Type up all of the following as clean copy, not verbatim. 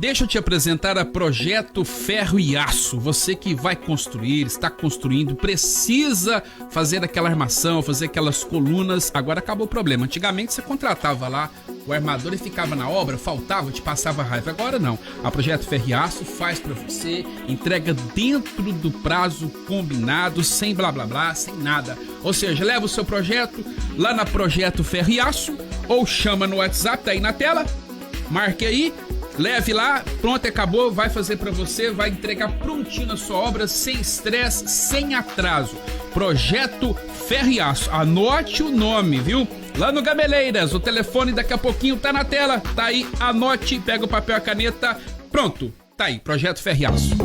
Deixa eu te apresentar a Projeto Ferro e Aço. Você que vai construir, está construindo, precisa fazer aquela armação, fazer aquelas colunas. Agora acabou o problema. Antigamente você contratava lá o armador e ficava na obra, faltava, te passava raiva. Agora não. A Projeto Ferro e Aço faz para você, entrega dentro do prazo combinado, sem blá blá blá, sem nada. Ou seja, leva o seu projeto lá na Projeto Ferro e Aço ou chama no WhatsApp, tá aí na tela. Marque aí. Leve lá, pronto, acabou, vai fazer pra você, vai entregar prontinho na sua obra, sem estresse, sem atraso. Projeto Ferro e Aço, anote o nome, viu? Lá no Gameleiras, o telefone daqui a pouquinho tá na tela, tá aí, anote, pega o papel e a caneta, pronto, tá aí, Projeto Ferro e Aço.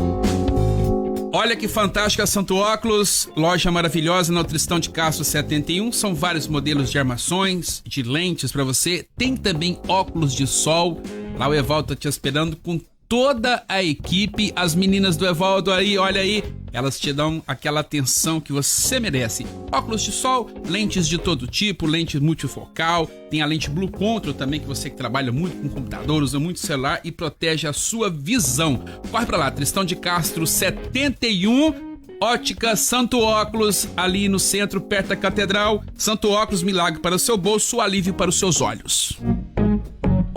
Olha que fantástica Santo Óculos, loja maravilhosa na Tristão de Castro 71, são vários modelos de armações, de lentes pra você, tem também óculos de sol. Lá o Evaldo tá te esperando com toda a equipe. As meninas do Evaldo aí, olha aí, elas te dão aquela atenção que você merece. Óculos de sol, lentes de todo tipo, lente multifocal, tem a lente Blue Control também, que você que trabalha muito com computador, usa muito celular e protege a sua visão. Corre pra lá, Tristão de Castro 71, Ótica Santo Óculos, ali no centro, perto da Catedral. Santo Óculos, milagre para o seu bolso, alívio para os seus olhos.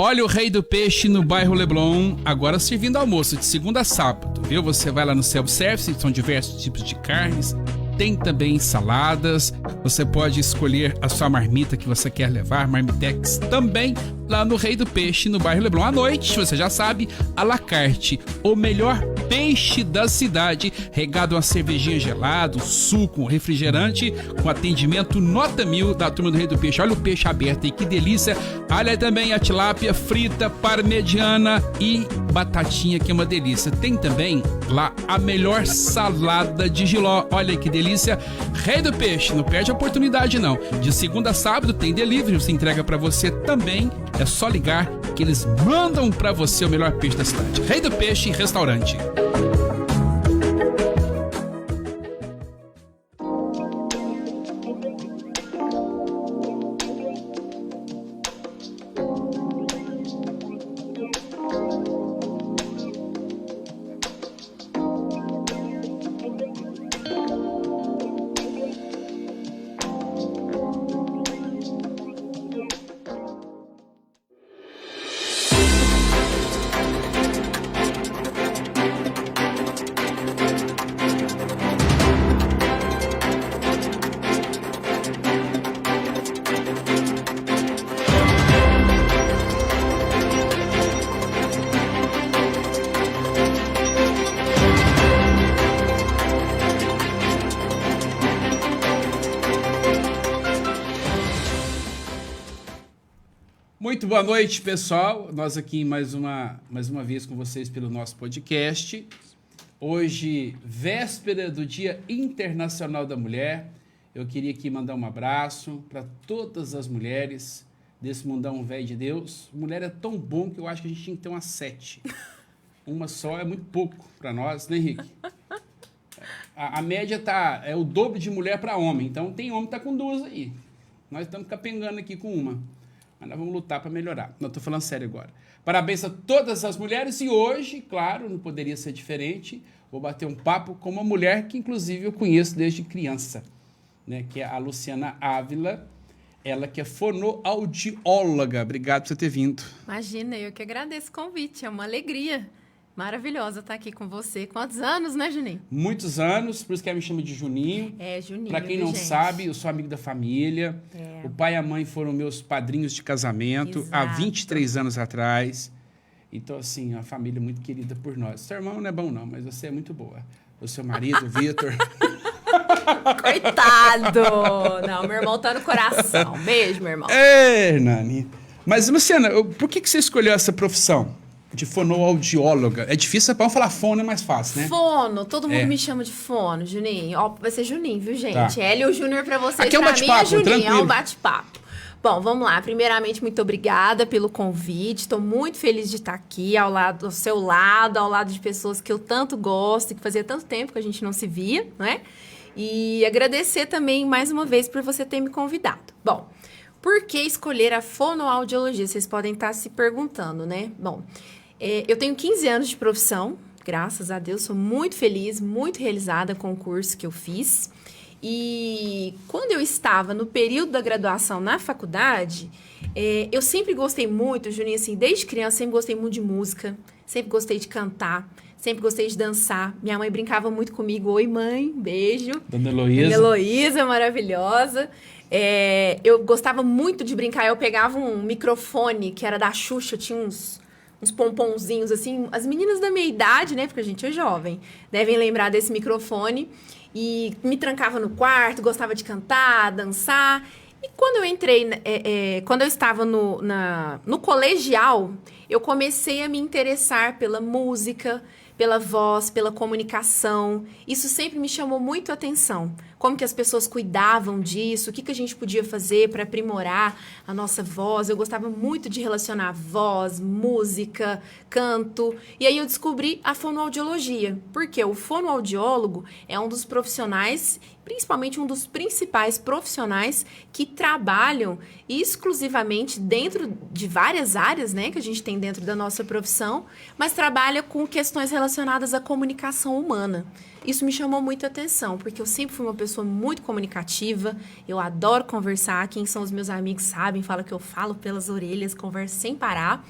Olha o Rei do Peixe no bairro Leblon, agora servindo almoço de segunda a sábado, viu? Você vai lá no self-service, são diversos tipos de carnes, tem também saladas, você pode escolher a sua marmita que você quer levar, Marmitex também, lá no Rei do Peixe no bairro Leblon. À noite, você já sabe, à la carte, o melhor peixe da cidade, regado a cervejinha gelada, suco, refrigerante, com atendimento nota 1000 da turma do Rei do Peixe. Olha o peixe aberto aí, que delícia. Olha também a tilápia frita, parmegiana e batatinha, que é uma delícia. Tem também lá a melhor salada de jiló. Olha que delícia. Rei do Peixe, não perde a oportunidade não. De segunda a sábado tem delivery, você entrega pra você também. É só ligar que eles mandam pra você o melhor peixe da cidade. Rei do Peixe Restaurante. Muito boa noite, pessoal. Nós aqui mais uma vez com vocês pelo nosso podcast. Hoje, véspera do Dia Internacional da Mulher. Eu queria aqui mandar um abraço para todas as mulheres desse mundão velho de Deus. Mulher é tão bom que eu acho que a gente tinha que ter umas 7. Uma só é muito pouco para nós, né, Henrique? A média é o dobro de mulher para homem. Então, tem homem que tá com 2 aí. Nós estamos capengando aqui com uma. Mas nós vamos lutar para melhorar. Não, estou falando sério agora. Parabéns a todas as mulheres. E hoje, claro, não poderia ser diferente, vou bater um papo com uma mulher que, inclusive, eu conheço desde criança, né? Que é a Luciana Ávila. Ela que é fonoaudióloga. Obrigado por você ter vindo. Imagina, eu que agradeço o convite. É uma alegria maravilhosa estar aqui com você. Quantos anos, né, Juninho? Muitos anos, por isso que ela me chama de Juninho. É, Juninho. Para quem não sabe, eu sou amigo da família. É. O pai e a mãe foram meus padrinhos de casamento. Exato. Há 23 anos atrás. Então, assim, uma família muito querida por nós. Seu irmão não é bom, não, mas você é muito boa. O seu marido, o Vitor. Coitado! Não, meu irmão tá no coração. Beijo, meu irmão. É, Hernani. Mas, Luciana, por que você escolheu essa profissão de fonoaudióloga? É difícil, para falar fono é mais fácil, né? Fono, todo mundo me chama de fono, Juninho. Ó, vai ser Juninho, viu, gente? Tá. Hélio Júnior pra vocês, aqui é um pra mim é Juninho, tranquilo. é um bate-papo. Bom, vamos lá. Primeiramente, muito obrigada pelo convite. Estou muito feliz de estar aqui ao seu lado, ao lado de pessoas que eu tanto gosto, que fazia tanto tempo que a gente não se via, né? E agradecer também, mais uma vez, por você ter me convidado. Bom, por que escolher a fonoaudiologia? Vocês podem estar se perguntando, né? Bom, Eu tenho 15 anos de profissão, graças a Deus, sou muito feliz, muito realizada com o curso que eu fiz. E quando eu estava no período da graduação na faculdade, eu sempre gostei muito, Juninho, assim, desde criança, sempre gostei muito de música, sempre gostei de cantar, sempre gostei de dançar. Minha mãe brincava muito comigo. Oi, mãe, beijo. Dona Heloísa. Dona Heloísa, maravilhosa. Eu gostava muito de brincar. Eu pegava um microfone que era da Xuxa, tinha uns pomponzinhos, assim. As meninas da minha idade, né, porque a gente é jovem, devem lembrar desse microfone. E me trancava no quarto, gostava de cantar, dançar. E quando eu entrei, quando eu estava no colegial, eu comecei a me interessar pela música, pela voz, pela comunicação. Isso sempre me chamou muito a atenção. Como que as pessoas cuidavam disso, o que a gente podia fazer para aprimorar a nossa voz. Eu gostava muito de relacionar voz, música, canto. E aí eu descobri a fonoaudiologia, porque o fonoaudiólogo é um dos profissionais, principalmente um dos principais profissionais que trabalham exclusivamente dentro de várias áreas, né, que a gente tem dentro da nossa profissão, mas trabalha com questões relacionadas à comunicação humana. Isso me chamou muita atenção, porque eu sempre fui uma pessoa muito comunicativa, eu adoro conversar, quem são os meus amigos sabem, falam que eu falo pelas orelhas, converso sem parar.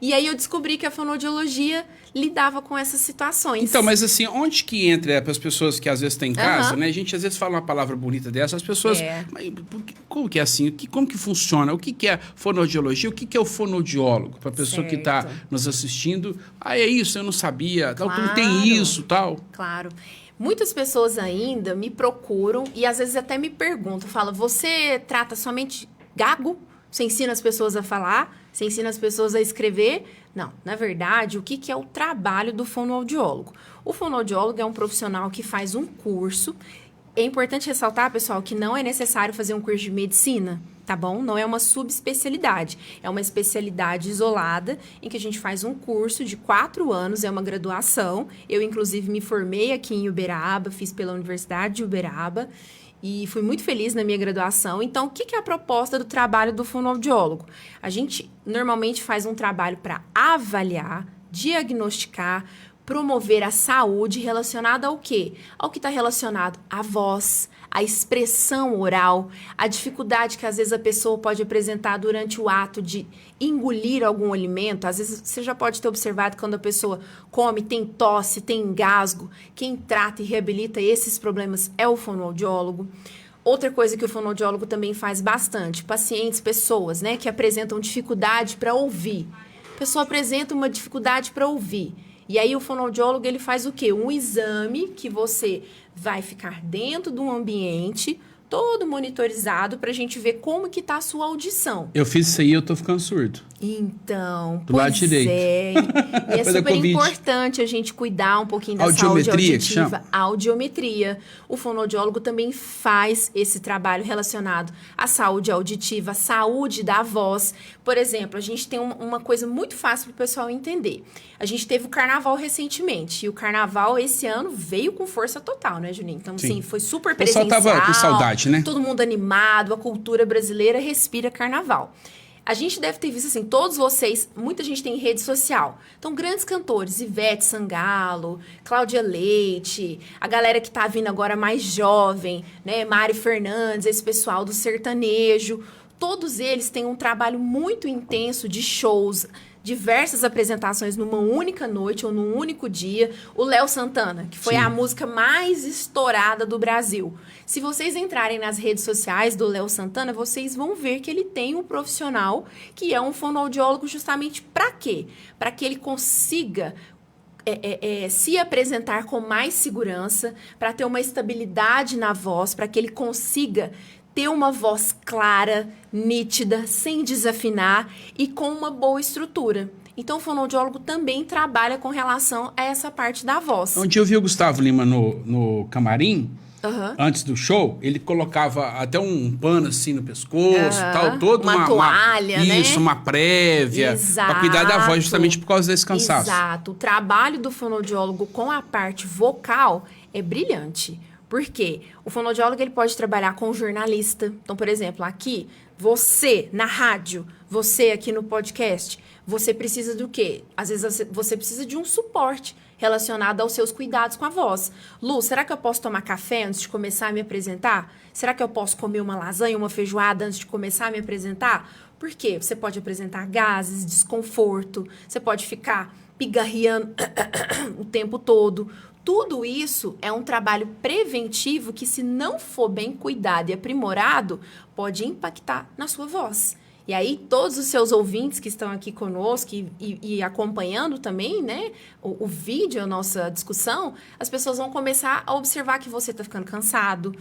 E aí eu descobri que a fonoaudiologia lidava com essas situações. Então, mas assim, onde que entra para as pessoas que às vezes têm em casa, né? A gente às vezes fala uma palavra bonita dessa, as pessoas... Mas, como que é assim? Como que funciona? O que é fonoaudiologia? O que é o fonoaudiólogo? Para a pessoa que está nos assistindo. É isso, eu não sabia. Claro, tal, tem isso, tal. Claro. Muitas pessoas ainda me procuram e às vezes até me perguntam, falam, você trata somente gago? Você ensina as pessoas a falar? Você ensina as pessoas a escrever? Não, na verdade, o que é o trabalho do fonoaudiólogo? O fonoaudiólogo é um profissional que faz um curso. É importante ressaltar, pessoal, que não é necessário fazer um curso de medicina, tá bom? Não é uma subespecialidade, é uma especialidade isolada em que a gente faz um curso de 4 anos, é uma graduação. Eu, inclusive, me formei aqui em Uberaba, fiz pela Universidade de Uberaba. E fui muito feliz na minha graduação. Então, o que é a proposta do trabalho do fonoaudiólogo? A gente normalmente faz um trabalho para avaliar, diagnosticar, promover a saúde relacionada ao quê? Ao que está relacionado à voz, à expressão oral, à dificuldade que às vezes a pessoa pode apresentar durante o ato de engolir algum alimento. Às vezes você já pode ter observado quando a pessoa come, tem tosse, tem engasgo. Quem trata e reabilita esses problemas é o fonoaudiólogo. Outra coisa que o fonoaudiólogo também faz bastante, pacientes, pessoas, né, que apresentam dificuldade para ouvir. A pessoa apresenta uma dificuldade para ouvir. E aí o fonoaudiólogo, ele faz o quê? Um exame que você vai ficar dentro de um ambiente todo monitorizado para a gente ver como que tá a sua audição. Eu fiz isso aí e eu tô ficando surdo. Então, do lado direito. E é super importante a gente cuidar um pouquinho da saúde auditiva. Audiometria. O fonoaudiólogo também faz esse trabalho relacionado à saúde auditiva, à saúde da voz. Por exemplo, a gente tem uma coisa muito fácil para o pessoal entender. A gente teve o carnaval recentemente, e o carnaval esse ano veio com força total, né, Juninho? Então, sim, foi super presencial. O pessoal tava com saudade, né? Todo mundo animado, a cultura brasileira respira carnaval. A gente deve ter visto, assim, todos vocês, muita gente tem rede social. Então, grandes cantores, Ivete Sangalo, Cláudia Leite, a galera que tá vindo agora mais jovem, né, Mari Fernandes, esse pessoal do sertanejo, todos eles têm um trabalho muito intenso de shows, diversas apresentações numa única noite ou num único dia. O Léo Santana, que foi a música mais estourada do Brasil. Se vocês entrarem nas redes sociais do Léo Santana, vocês vão ver que ele tem um profissional que é um fonoaudiólogo justamente para quê? Para que ele consiga se apresentar com mais segurança, para ter uma estabilidade na voz, para que ele consiga ter uma voz clara, nítida, sem desafinar e com uma boa estrutura. Então, o fonoaudiólogo também trabalha com relação a essa parte da voz. Um dia eu vi o Gustavo Lima no camarim, antes do show, ele colocava até um pano assim no pescoço, tal, todo uma toalha, né? Isso, uma prévia, para cuidar da voz, justamente por causa desse cansaço. Exato. O trabalho do fonoaudiólogo com a parte vocal é brilhante. Por quê? O fonoaudiólogo ele pode trabalhar com o jornalista. Então, por exemplo, aqui Você na rádio, você aqui no podcast, você precisa do quê? Às vezes você precisa de um suporte relacionado aos seus cuidados com a voz. Lu, será que eu posso tomar café antes de começar a me apresentar? Será que eu posso comer uma lasanha, uma feijoada antes de começar a me apresentar? Por quê? Você pode apresentar gases, desconforto, você pode ficar pigarreando o tempo todo. Tudo isso é um trabalho preventivo que, se não for bem cuidado e aprimorado, pode impactar na sua voz. E aí, todos os seus ouvintes que estão aqui conosco e acompanhando também, né, o vídeo, a nossa discussão, as pessoas vão começar a observar que você está ficando cansado,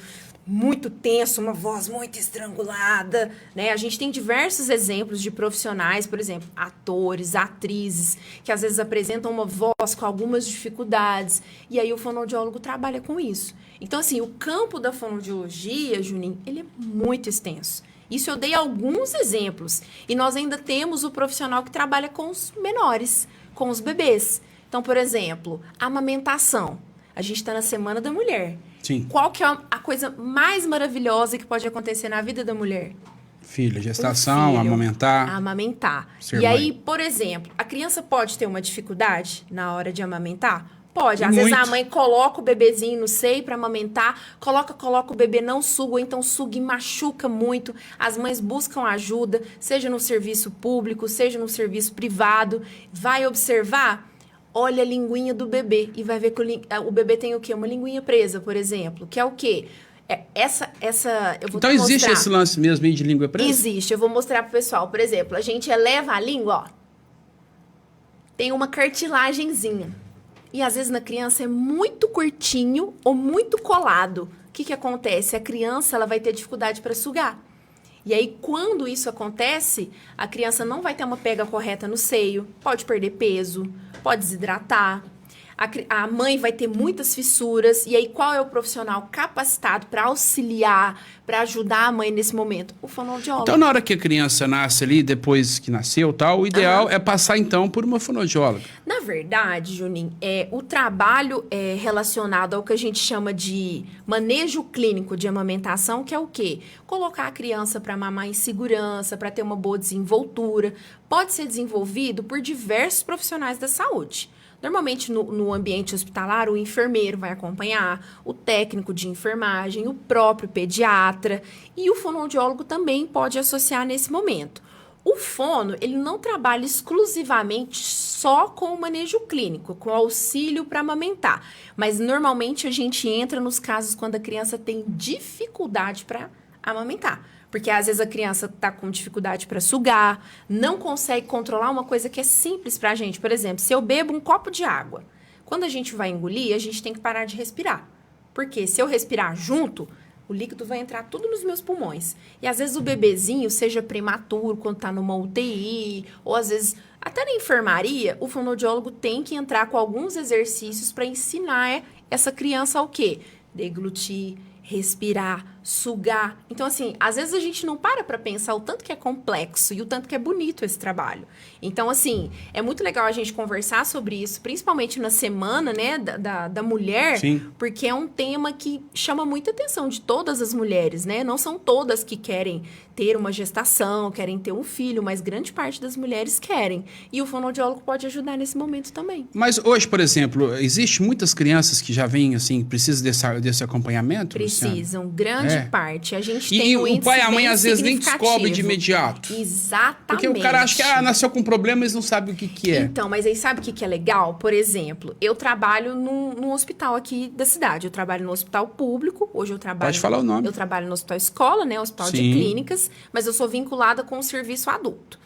muito tenso, uma voz muito estrangulada, né? A gente tem diversos exemplos de profissionais, por exemplo, atores, atrizes, que às vezes apresentam uma voz com algumas dificuldades, e aí o fonoaudiólogo trabalha com isso. Então, assim, o campo da fonoaudiologia, Juninho, ele é muito extenso. Isso eu dei alguns exemplos. E nós ainda temos o profissional que trabalha com os menores, com os bebês. Então, por exemplo, a amamentação. A gente está na Semana da Mulher. Sim. Qual que é a coisa mais maravilhosa que pode acontecer na vida da mulher? Filho, gestação, filho, amamentar. Amamentar. Ser E aí, mãe. por exemplo, a criança pode ter uma dificuldade na hora de amamentar? Pode. Às Muito. vezes a mãe coloca o bebezinho no seio para amamentar, coloca o bebê, não suga, ou então suga e machuca muito. As mães buscam ajuda, seja no serviço público, seja no serviço privado. Vai observar, olha a linguinha do bebê e vai ver que o bebê tem o quê? Uma linguinha presa, por exemplo, que é o quê? Eu vou Então te existe mostrar. esse lance mesmo aí de língua presa? Existe, eu vou mostrar pro pessoal. Por exemplo, a gente eleva a língua, ó. Tem uma cartilagenzinha. E às vezes na criança é muito curtinho ou muito colado. O que acontece? A criança ela vai ter dificuldade para sugar. E aí, quando isso acontece, a criança não vai ter uma pega correta no seio, pode perder peso, pode desidratar. A mãe vai ter muitas fissuras. E aí, qual é o profissional capacitado para auxiliar, para ajudar a mãe nesse momento? O fonoaudiólogo. Então, na hora que a criança nasce ali, depois que nasceu tal, o ideal é passar, então, por uma fonoaudióloga. Na verdade, Juninho, o trabalho relacionado ao que a gente chama de manejo clínico de amamentação, que é o quê? Colocar a criança para mamar em segurança, para ter uma boa desenvoltura, pode ser desenvolvido por diversos profissionais da saúde. Normalmente, no ambiente hospitalar, o enfermeiro vai acompanhar, o técnico de enfermagem, o próprio pediatra, e o fonoaudiólogo também pode associar nesse momento. O fono, ele não trabalha exclusivamente só com o manejo clínico, com auxílio para amamentar, mas normalmente a gente entra nos casos quando a criança tem dificuldade para amamentar. Porque às vezes a criança está com dificuldade para sugar, não consegue controlar uma coisa que é simples para a gente. Por exemplo, se eu bebo um copo de água, quando a gente vai engolir, a gente tem que parar de respirar. Porque se eu respirar junto, o líquido vai entrar tudo nos meus pulmões. E às vezes o bebezinho, seja prematuro, quando está numa UTI, ou às vezes até na enfermaria, o fonoaudiólogo tem que entrar com alguns exercícios para ensinar essa criança ao quê? Deglutir, respirar, sugar. Então, assim, às vezes a gente não para pensar o tanto que é complexo e o tanto que é bonito esse trabalho. Então, assim, é muito legal a gente conversar sobre isso, principalmente na semana, né, da mulher, Sim. porque é um tema que chama muita atenção de todas as mulheres, né? Não são todas que querem ter uma gestação, querem ter um filho, mas grande parte das mulheres querem. E o fonoaudiólogo pode ajudar nesse momento também. Mas hoje, por exemplo, existe muitas crianças que já vêm, assim, precisam desse acompanhamento? Precisam, grande parte. A gente E tem um o pai e a mãe bem às vezes nem descobre de significativo. imediato. Exatamente. Porque o cara acha que nasceu com problema, eles não sabem o que é. Então, mas aí sabe o que é legal? Por exemplo, eu trabalho num hospital aqui da cidade. Eu trabalho no hospital público. Hoje eu trabalho... Pode falar o nome. Eu trabalho no hospital escola, né? Hospital de Sim. clínicas. Mas eu sou vinculada com o serviço adulto.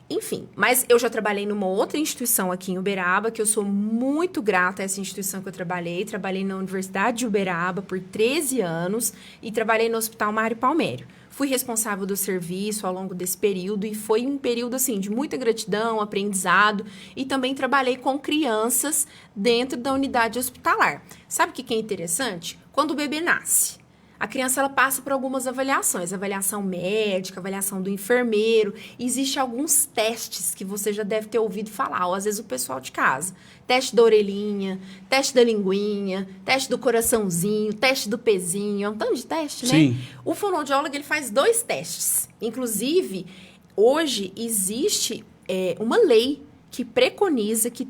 Enfim, mas eu já trabalhei numa outra instituição aqui em Uberaba, que eu sou muito grata a essa instituição que eu trabalhei. Trabalhei na Universidade de Uberaba por 13 anos e trabalhei no Hospital Mário Palmério. Fui responsável do serviço ao longo desse período e foi um período, assim, de muita gratidão, aprendizado, e também trabalhei com crianças dentro da unidade hospitalar. Sabe o que é interessante? Quando o bebê nasce, a criança ela passa por algumas avaliações, avaliação médica, avaliação do enfermeiro. Existem alguns testes que você já deve ter ouvido falar, ou às vezes o pessoal de casa. Teste da orelhinha, teste da linguinha, teste do coraçãozinho, teste do pezinho, é um tanto de teste, né? Sim. O fonoaudiólogo, ele faz 2 testes. Inclusive, hoje existe uma lei que preconiza que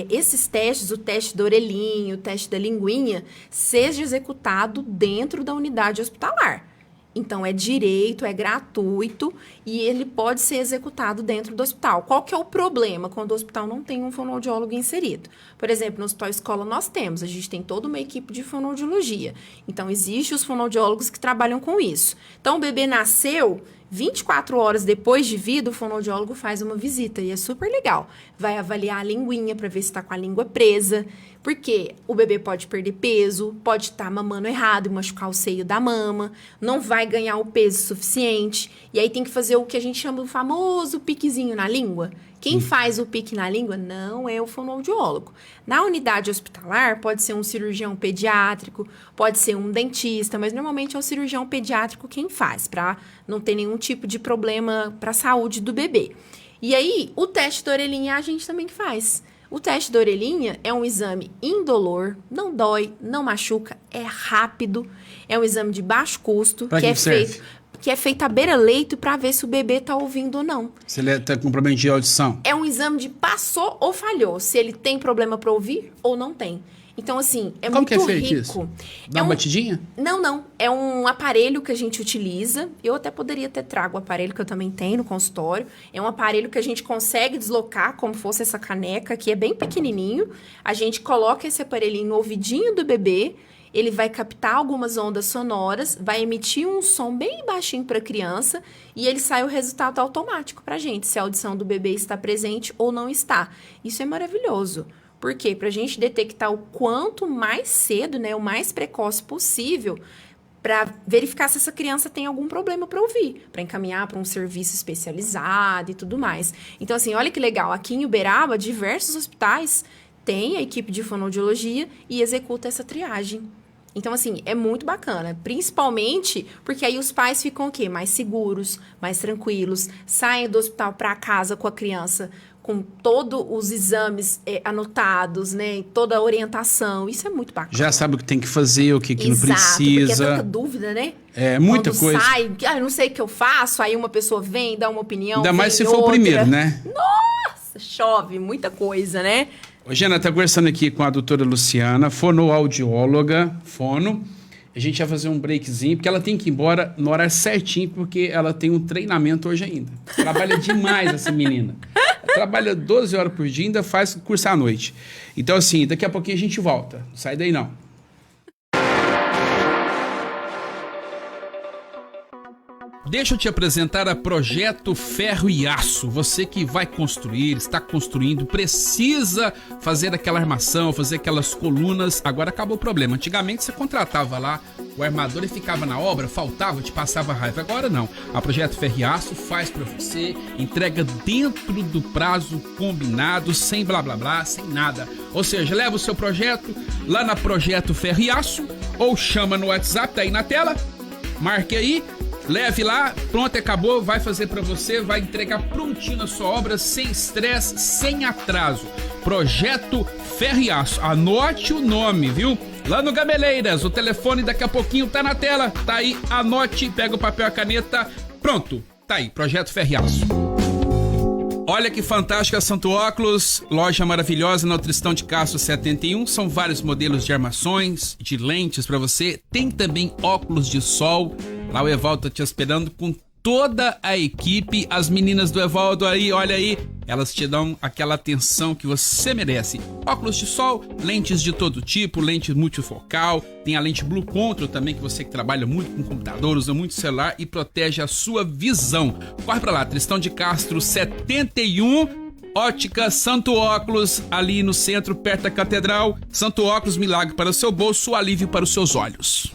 esses testes, o teste do orelhinho, o teste da linguinha, seja executado dentro da unidade hospitalar. Então, é direito, é gratuito e ele pode ser executado dentro do hospital. Qual que é o problema quando o hospital não tem um fonoaudiólogo inserido? Por exemplo, no Hospital Escola nós temos, a gente tem toda uma equipe de fonoaudiologia. Então, existem os fonoaudiólogos que trabalham com isso. Então, o bebê nasceu, 24 horas depois de vida, o fonoaudiólogo faz uma visita e é super legal. Vai avaliar a linguinha para ver se está com a língua presa, porque o bebê pode perder peso, pode estar mamando errado e machucar o seio da mama, não vai ganhar o peso suficiente, e aí tem que fazer o que a gente chama do famoso piquezinho na língua. Quem faz o pique na língua não é o fonoaudiólogo. Na unidade hospitalar, pode ser um cirurgião pediátrico, pode ser um dentista, mas normalmente é o cirurgião pediátrico quem faz, para não ter nenhum tipo de problema para a saúde do bebê. E aí, o teste da orelhinha a gente também que faz. O teste da orelhinha é um exame indolor, não dói, não machuca, é rápido, é um exame de baixo custo, que é feito à beira-leito para ver se o bebê está ouvindo ou não. Se ele está com problema de audição. É um exame de passou ou falhou, se ele tem problema para ouvir ou não tem. Então, assim, é Como muito que é feito rico. Isso? Dá uma batidinha? Não. É um aparelho que a gente utiliza. Eu até poderia ter trago o aparelho que eu também tenho no consultório. É um aparelho que a gente consegue deslocar como fosse essa caneca, que é bem pequenininho. A gente coloca esse aparelhinho no ouvidinho do bebê. Ele vai captar algumas ondas sonoras, vai emitir um som bem baixinho para a criança e ele sai o resultado automático para a gente, se a audição do bebê está presente ou não está. Isso é maravilhoso. Por quê? Para a gente detectar o quanto mais cedo, né, o mais precoce possível, para verificar se essa criança tem algum problema para ouvir, para encaminhar para um serviço especializado e tudo mais. Então, assim, olha que legal. Aqui em Uberaba, diversos hospitais têm a equipe de fonoaudiologia e executa essa triagem. Então, assim, é muito bacana, principalmente porque aí os pais ficam o quê? Mais seguros, mais tranquilos, saem do hospital para casa com a criança com todos os exames anotados, né? Toda a orientação. Isso é muito bacana. Já sabe o que tem que fazer, o que não precisa. Porque é tanta dúvida, né? É, muita Quando coisa. sai, eu não sei o que eu faço, aí uma pessoa vem, dá uma opinião. Ainda mais se outra. for o primeiro, né? Nossa, chove, muita coisa, né? Ô, Jana, tá conversando aqui com a doutora Luciana, fonoaudióloga, fono. A gente vai fazer um breakzinho, porque ela tem que ir embora no horário certinho, porque ela tem um treinamento hoje ainda. Trabalha demais essa menina. Ela trabalha 12 horas por dia e ainda faz curso à noite. Então, assim, daqui a pouquinho a gente volta. Não sai daí, não. Deixa eu te apresentar a Projeto Ferro e Aço. Você que vai construir, está construindo, precisa fazer aquela armação, fazer aquelas colunas. Agora acabou o problema. Antigamente você contratava lá o armador e ficava na obra, faltava, te passava raiva. Agora não. A Projeto Ferro e Aço faz para você, entrega dentro do prazo combinado, sem blá blá blá, sem nada. Ou seja, leva o seu projeto lá na Projeto Ferro e Aço ou chama no WhatsApp, tá aí na tela. Marque aí. Leve lá, pronto, acabou, vai fazer para você, vai entregar prontinho a sua obra, sem estresse, sem atraso. Projeto Ferro e Aço, anote o nome, viu? Lá no Gameleiras, o telefone daqui a pouquinho tá na tela, tá aí, anote, pega o papel e a caneta, pronto, tá aí, Projeto Ferro e Aço. Olha que fantástica, Santo Óculos, loja maravilhosa na Tristão de Castro 71, são vários modelos de armações, de lentes para você, tem também óculos de sol. Lá o Evaldo tá te esperando com toda a equipe. As meninas do Evaldo aí, olha aí, elas te dão aquela atenção que você merece. Óculos de sol, lentes de todo tipo, lente multifocal, tem a lente Blue Control também, que você que trabalha muito com computador, usa muito celular e protege a sua visão. Corre pra lá, Tristão de Castro 71, Ótica Santo Óculos, ali no centro, perto da Catedral. Santo Óculos, milagre para o seu bolso, alívio para os seus olhos.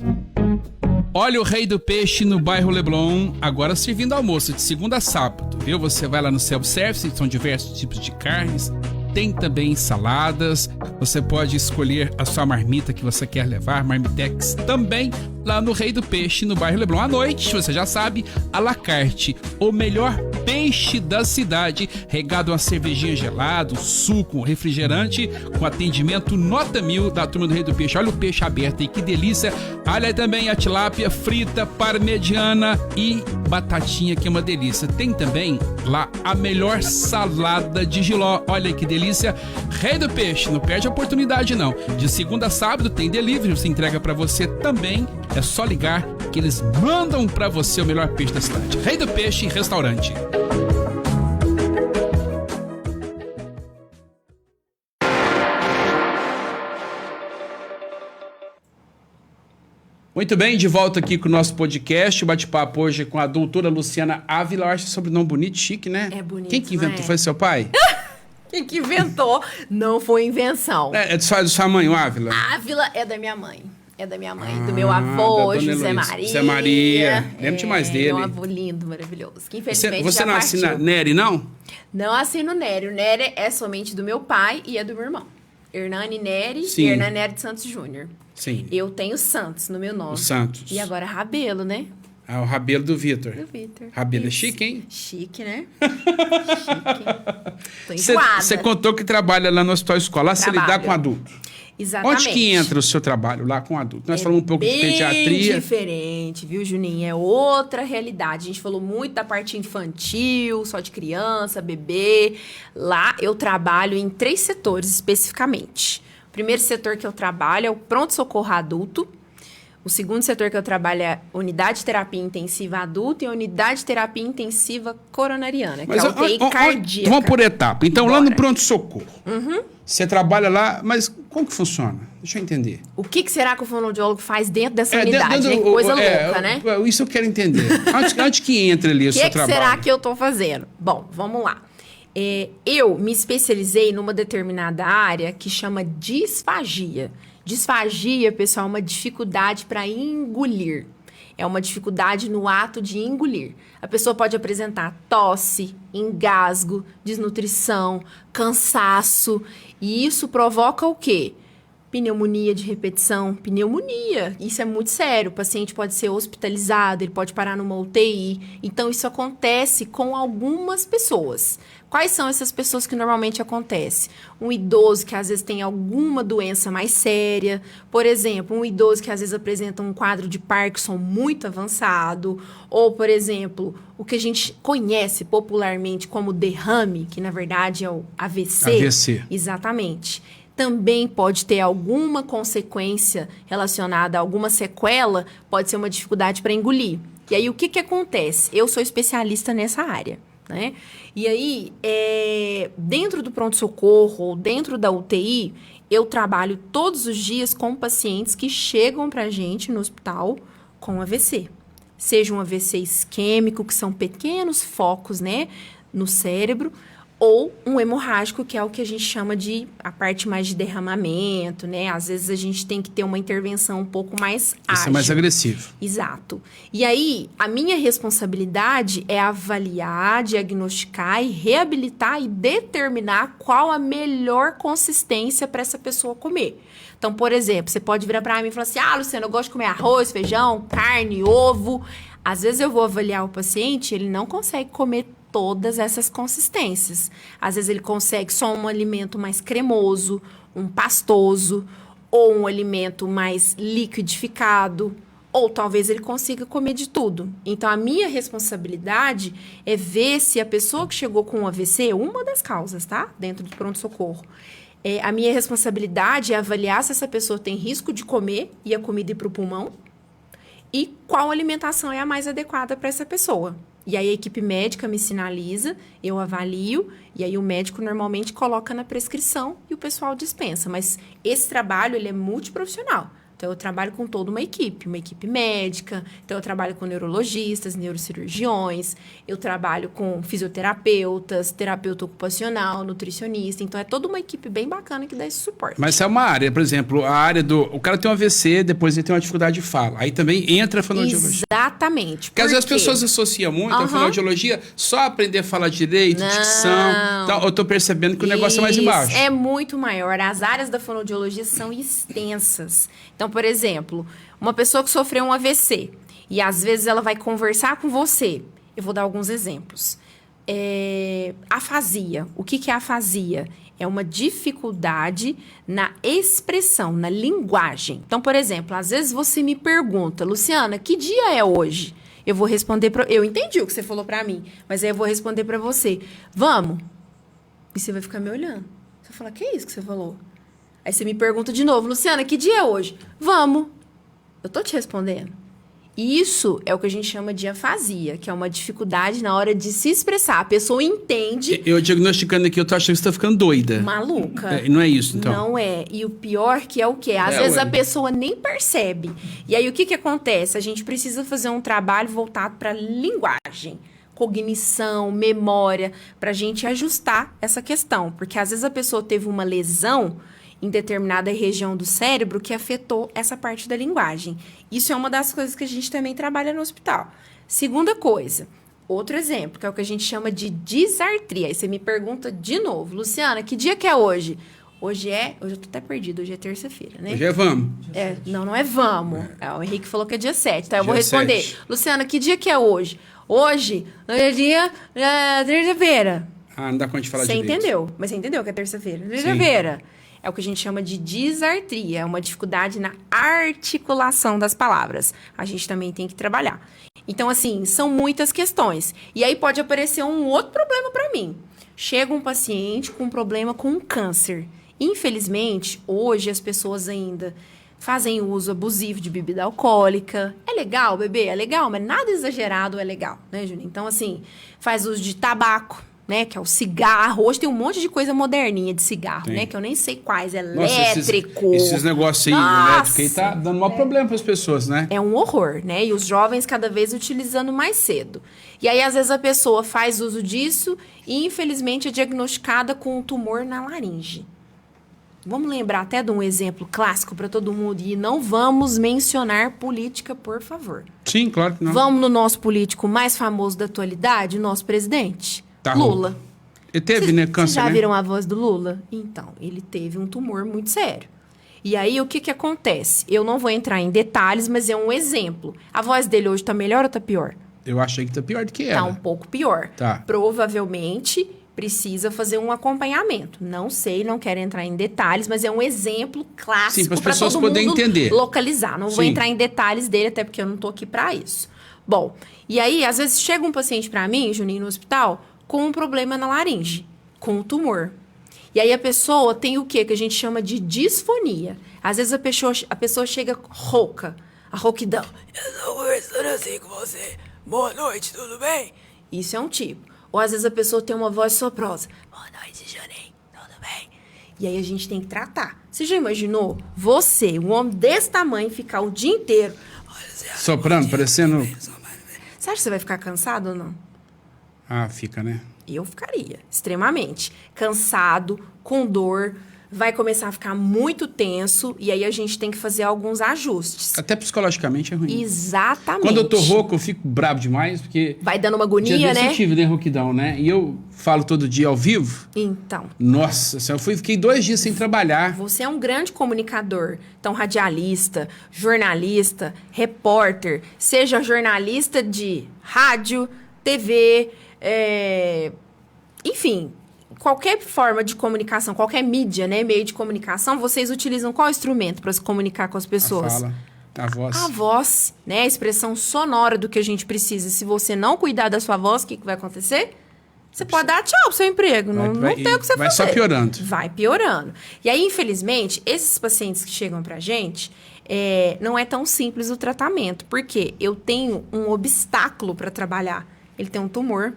Olha o Rei do Peixe no bairro Leblon, agora servindo almoço de segunda a sábado, viu? Você vai lá no self-service, são diversos tipos de carnes, tem também saladas. Você pode escolher a sua marmita que você quer levar, Marmitex também, lá no Rei do Peixe, no bairro Leblon. À noite, você já sabe, à la carte, o melhor peixe da cidade, regado a cervejinha gelada, suco, refrigerante, com atendimento nota 1000 da turma do Rei do Peixe. Olha o peixe aberto aí, que delícia. Olha também a tilápia frita, parmegiana e batatinha, que é uma delícia. Tem também lá a melhor salada de jiló. Olha que delícia. Rei do Peixe, não perde a oportunidade não. De segunda a sábado tem delivery, você entrega pra você também. É só ligar que eles mandam pra você o melhor peixe da cidade. Rei do Peixe Restaurante. Muito bem, de volta aqui com o nosso podcast, o bate-papo hoje com a doutora Luciana Ávila. Eu acho sobrenome bonito, chique, né? É bonito, Quem que inventou? Foi seu pai? Quem que inventou? Não foi invenção. É de sua mãe, o Ávila? Ávila é da minha mãe. É da minha mãe, do meu avô, José Maria. José Maria. Lembro-te mais dele. É um avô lindo, maravilhoso. Que infelizmente você já não partiu. assina Nery, não? Não assino Nery. O Nery é somente do meu pai e é do meu irmão. Hernani Nery Sim. e Hernani Nery de Santos Júnior. Sim. Eu tenho Santos no meu nome. O Santos. E agora Rabelo, né? Ah, o Rabelo do Vitor. Do Vitor. Rabelo é Isso. chique, hein? Chique, né? Chique. Tô enjoada. Você contou que trabalha lá no Hospital Escola. Lá você lidar Trabalho. com adulto. Exatamente. Onde que entra o seu trabalho lá com adulto? Nós falamos um pouco de pediatria. É diferente, viu, Juninho? É outra realidade. A gente falou muito da parte infantil, só de criança, bebê. Lá eu trabalho em 3 setores especificamente. O primeiro setor que eu trabalho é o pronto-socorro adulto. O segundo setor que eu trabalho é a unidade de terapia intensiva adulta e a unidade de terapia intensiva coronariana, que é a UTI cardíaca. Vamos por etapa. Então, Bora. lá no pronto-socorro, você trabalha lá, mas como que funciona? Deixa eu entender. O que será que o fonoaudiólogo faz dentro dessa unidade? É coisa louca, né? Isso eu quero entender. Onde que entra ali o seu trabalho? O que será que eu tô fazendo? Bom, vamos lá. Eu me especializei numa determinada área que chama disfagia. Disfagia, pessoal, é uma dificuldade para engolir. É uma dificuldade no ato de engolir. A pessoa pode apresentar tosse, engasgo, desnutrição, cansaço. E isso provoca o quê? Pneumonia de repetição, pneumonia. Isso é muito sério. O paciente pode ser hospitalizado, ele pode parar numa UTI. Então, isso acontece com algumas pessoas. Quais são essas pessoas que normalmente acontece? Um idoso que às vezes tem alguma doença mais séria. Por exemplo, um idoso que às vezes apresenta um quadro de Parkinson muito avançado. Ou, por exemplo, o que a gente conhece popularmente como derrame, que na verdade é o AVC. AVC. Exatamente. Também pode ter alguma consequência relacionada a alguma sequela, pode ser uma dificuldade para engolir. E aí, o que acontece? Eu sou especialista nessa área, né? E aí, dentro do pronto-socorro ou dentro da UTI, eu trabalho todos os dias com pacientes que chegam para a gente no hospital com AVC. Seja um AVC isquêmico, que são pequenos focos, né, no cérebro, ou um hemorrágico, que é o que a gente chama de a parte mais de derramamento, né? Às vezes a gente tem que ter uma intervenção um pouco mais ágil. Isso é mais agressivo. Exato. E aí, a minha responsabilidade é avaliar, diagnosticar e reabilitar e determinar qual a melhor consistência para essa pessoa comer. Então, por exemplo, você pode virar para mim e falar assim: Luciana, eu gosto de comer arroz, feijão, carne, ovo. Às vezes eu vou avaliar o paciente, ele não consegue comer todas essas consistências. Às vezes ele consegue só um alimento mais cremoso, um pastoso, ou um alimento mais liquidificado, ou talvez ele consiga comer de tudo. Então, a minha responsabilidade é ver se a pessoa que chegou com um AVC, uma das causas, tá? Dentro do pronto-socorro. A minha responsabilidade é avaliar se essa pessoa tem risco de comer e a comida ir para o pulmão, e qual alimentação é a mais adequada para essa pessoa. E aí a equipe médica me sinaliza, eu avalio, e aí o médico normalmente coloca na prescrição e o pessoal dispensa. Mas esse trabalho, ele é multiprofissional. Então, eu trabalho com toda uma equipe médica. Então, eu trabalho com neurologistas, neurocirurgiões. Eu trabalho com fisioterapeutas, terapeuta ocupacional, nutricionista. Então, é toda uma equipe bem bacana que dá esse suporte. Mas é uma área, por exemplo, a área do... O cara tem um AVC, depois ele tem uma dificuldade de fala. Aí também entra a fonoaudiologia. Exatamente. Porque às vezes as pessoas associam muito a fonoaudiologia só aprender a falar direito, dicção. Então, eu tô percebendo que o negócio é mais embaixo. É muito maior. As áreas da fonoaudiologia são extensas. Então, por exemplo, uma pessoa que sofreu um AVC e às vezes ela vai conversar com você. Eu vou dar alguns exemplos. Afasia. O que é afasia? É uma dificuldade na expressão, na linguagem. Então, por exemplo, às vezes você me pergunta, Luciana, que dia é hoje? Eu vou responder eu entendi o que você falou pra mim, mas aí eu vou responder pra você. Vamos? E você vai ficar me olhando. Você vai falar, que é isso que você falou? Aí você me pergunta de novo, Luciana, que dia é hoje? Vamos. Eu tô te respondendo. Isso é o que a gente chama de afasia, que é uma dificuldade na hora de se expressar. A pessoa entende... Eu diagnosticando aqui, eu tô achando que você tá ficando doida. Maluca. Não é isso, então? Não é. E o pior que é o quê? Às vezes a pessoa nem percebe. E aí, o que acontece? A gente precisa fazer um trabalho voltado para linguagem, cognição, memória, para a gente ajustar essa questão. Porque às vezes a pessoa teve uma lesão em determinada região do cérebro que afetou essa parte da linguagem. Isso é uma das coisas que a gente também trabalha no hospital. Segunda coisa, outro exemplo, que é o que a gente chama de disartria. Aí você me pergunta de novo, Luciana, que dia que é hoje? Hoje eu tô até perdida, hoje é terça-feira, né? Hoje é vamos. Não é vamos. O Henrique falou que é dia 7, tá? Eu vou Dia responder. 7. Luciana, que dia que é hoje? Hoje é dia terça-feira. Não dá conta de falar Você direito. entendeu? Mas você entendeu que é terça-feira? Terça-feira. É o que a gente chama de disartria. É uma dificuldade na articulação das palavras. A gente também tem que trabalhar. Então, assim, são muitas questões. E aí pode aparecer um outro problema para mim. Chega um paciente com um problema com um câncer. Infelizmente, hoje as pessoas ainda fazem uso abusivo de bebida alcoólica. É legal, bebê? É legal, mas nada exagerado é legal, né, Juninho? Então, assim, faz uso de tabaco, né, que é o cigarro. Hoje tem um monte de coisa moderninha de cigarro, né, que eu nem sei quais, elétrico. Esses negócios aí, elétrico aí, tá dando maior problema para as pessoas, né? É um horror, né? E os jovens cada vez utilizando mais cedo. E aí, às vezes, a pessoa faz uso disso e, infelizmente, é diagnosticada com um tumor na laringe. Vamos lembrar até de um exemplo clássico para todo mundo e não vamos mencionar política, por favor. Sim, claro que não. Vamos no nosso político mais famoso da atualidade, o nosso presidente, Tá Lula. Ele teve, né, câncer, Vocês já né? viram a voz do Lula? Então, ele teve um tumor muito sério. E aí, o que acontece? Eu não vou entrar em detalhes, mas é um exemplo. A voz dele hoje tá melhor ou tá pior? Eu achei que tá pior do que era. Tá um pouco pior. Tá. Provavelmente precisa fazer um acompanhamento. Não sei, não quero entrar em detalhes, mas é um exemplo clássico para as para pessoas todo poderem mundo entender. localizar. Não vou Sim. entrar em detalhes dele, até porque eu não tô aqui para isso. Bom, e aí, às vezes chega um paciente para mim, Juninho, no hospital, com um problema na laringe, com um tumor. E aí a pessoa tem o quê? Que a gente chama de disfonia. Às vezes a pessoa chega rouca, a rouquidão. Eu tô conversando assim com você. Boa noite, tudo bem? Isso é um tipo. Ou às vezes a pessoa tem uma voz soprosa. Boa noite, Juninho, tudo bem? E aí a gente tem que tratar. Você já imaginou você, um homem desse tamanho, ficar o dia inteiro... Soprando, parecendo... Você acha que você vai ficar cansado ou não? Fica, né? Eu ficaria, extremamente. Cansado, com dor, vai começar a ficar muito tenso e aí a gente tem que fazer alguns ajustes. Até psicologicamente é ruim. Exatamente. Quando eu tô rouco, eu fico bravo demais, porque... Vai dando uma agonia, né? Eu tive, né, rouquidão, né? E eu falo todo dia ao vivo. Então. Nossa, eu fiquei 2 dias sem trabalhar. Você é um grande comunicador. Então, radialista, jornalista, repórter, seja jornalista de rádio, TV, enfim, qualquer forma de comunicação, qualquer mídia, né, meio de comunicação, vocês utilizam qual instrumento para se comunicar com as pessoas? A fala, a voz. A voz, né, a expressão sonora do que a gente precisa. Se você não cuidar da sua voz, o que vai acontecer? Você pode dar tchau pro seu emprego, não tem o que você fazer. Vai só piorando. Vai piorando. E aí, infelizmente, esses pacientes que chegam pra gente, não é tão simples o tratamento. Porque eu tenho um obstáculo para trabalhar. Ele tem um tumor.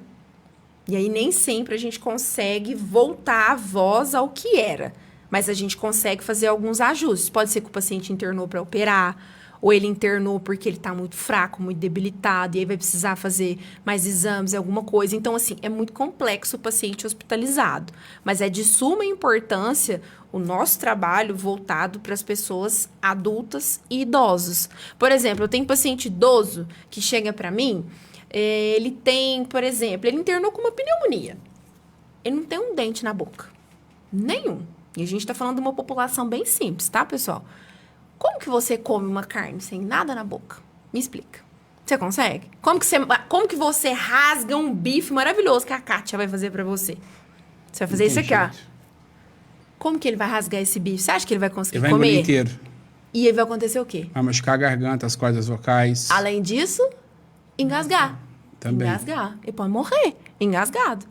E aí, nem sempre a gente consegue voltar a voz ao que era. Mas a gente consegue fazer alguns ajustes. Pode ser que o paciente internou para operar, ou ele internou porque ele está muito fraco, muito debilitado, e aí vai precisar fazer mais exames, alguma coisa. Então, assim, é muito complexo o paciente hospitalizado. Mas é de suma importância o nosso trabalho voltado para as pessoas adultas e idosos. Por exemplo, eu tenho paciente idoso que chega para mim, ele tem, por exemplo, ele internou com uma pneumonia. Ele não tem um dente na boca. Nenhum. E a gente está falando de uma população bem simples, tá, pessoal? Como que você come uma carne sem nada na boca? Me explica. Você consegue? Como que você rasga um bife maravilhoso que a Kátia vai fazer pra você? Você vai fazer isso aqui, ó. Como que ele vai rasgar esse bife? Você acha que ele vai conseguir comer? Ele vai engolir inteiro. E aí vai acontecer o quê? Vai machucar a garganta, as cordas vocais. Além disso, engasgar. Também. Engasgar. Ele pode morrer engasgado.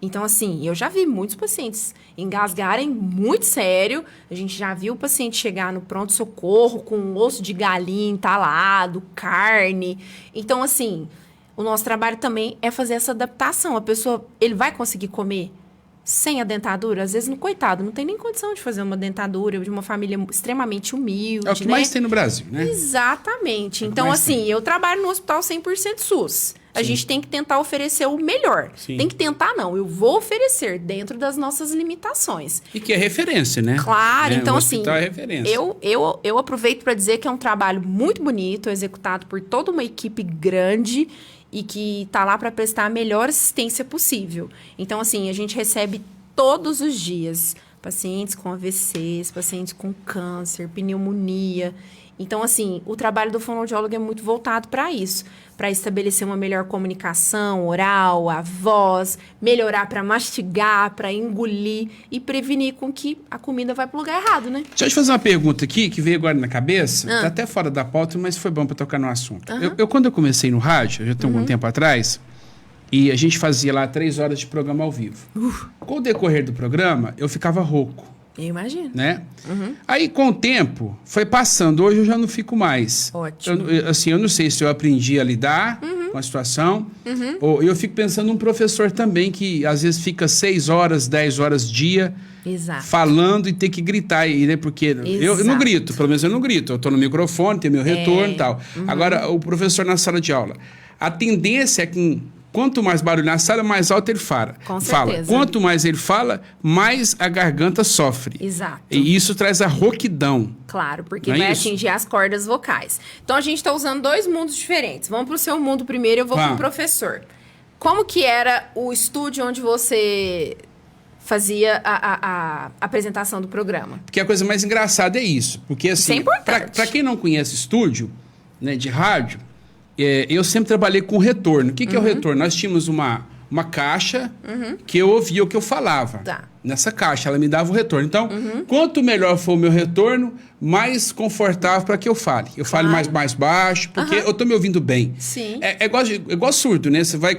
Então, assim, eu já vi muitos pacientes engasgarem muito sério. A gente já viu o paciente chegar no pronto-socorro com osso de galinha entalado, carne. Então, assim, o nosso trabalho também é fazer essa adaptação. A pessoa, ele vai conseguir comer sem a dentadura? Às vezes, coitado, não tem nem condição de fazer uma dentadura de uma família extremamente humilde, É o que mais tem no Brasil, né? Exatamente. É o que Então, mais assim, tem. eu trabalho no hospital 100% SUS. A Sim. gente tem que tentar oferecer o melhor. Sim. Tem que tentar, não. Eu vou oferecer dentro das nossas limitações. E que é referência, né? Claro, Né? então O assim, hospital é referência. eu aproveito para dizer que é um trabalho muito bonito, executado por toda uma equipe grande e que está lá para prestar a melhor assistência possível. Então, assim, a gente recebe todos os dias pacientes com AVCs, pacientes com câncer, pneumonia. Então, assim, o trabalho do fonoaudiólogo é muito voltado para isso, para estabelecer uma melhor comunicação oral, a voz, melhorar para mastigar, para engolir e prevenir com que a comida vai para o lugar errado, né? Deixa eu te fazer uma pergunta aqui, que veio agora na cabeça. Tá até fora da pauta, mas foi bom para tocar no assunto. Quando eu comecei no rádio, já tem algum tempo atrás, e a gente fazia lá 3 horas de programa ao vivo. Com o decorrer do programa, eu ficava rouco. Eu imagino. Né? Aí, com o tempo, foi passando. Hoje eu já não fico mais. Ótimo. Eu não sei se eu aprendi a lidar com a situação. Ou eu fico pensando num professor também que, às vezes, fica 6 horas, 10 horas dia Exato. falando e ter que gritar aí, né? Porque eu não grito, pelo menos eu não grito. Eu tô no microfone, tenho meu retorno e tal. Agora, o professor na sala de aula. A tendência é que quanto mais barulho na sala, mais alto ele fala. Com certeza. Quanto mais ele fala, mais a garganta sofre. Exato. E isso traz a rouquidão. Claro, porque Não é vai isso? atingir as cordas vocais. Então, a gente está usando 2 mundos diferentes. Vamos para o seu mundo primeiro, eu vou com o professor. Como que era o estúdio onde você fazia a apresentação do programa? Porque a coisa mais engraçada é isso. Porque, assim, Isso é importante. para quem não conhece estúdio, né, de rádio, eu sempre trabalhei com retorno. O que é o retorno? Nós tínhamos uma caixa que eu ouvia o que eu falava. Tá. Nessa caixa, ela me dava o retorno. Então, quanto melhor for o meu retorno, mais confortável para que eu fale. Eu falo mais baixo, porque eu tô me ouvindo bem. Sim. É igual surdo, né? Você vai,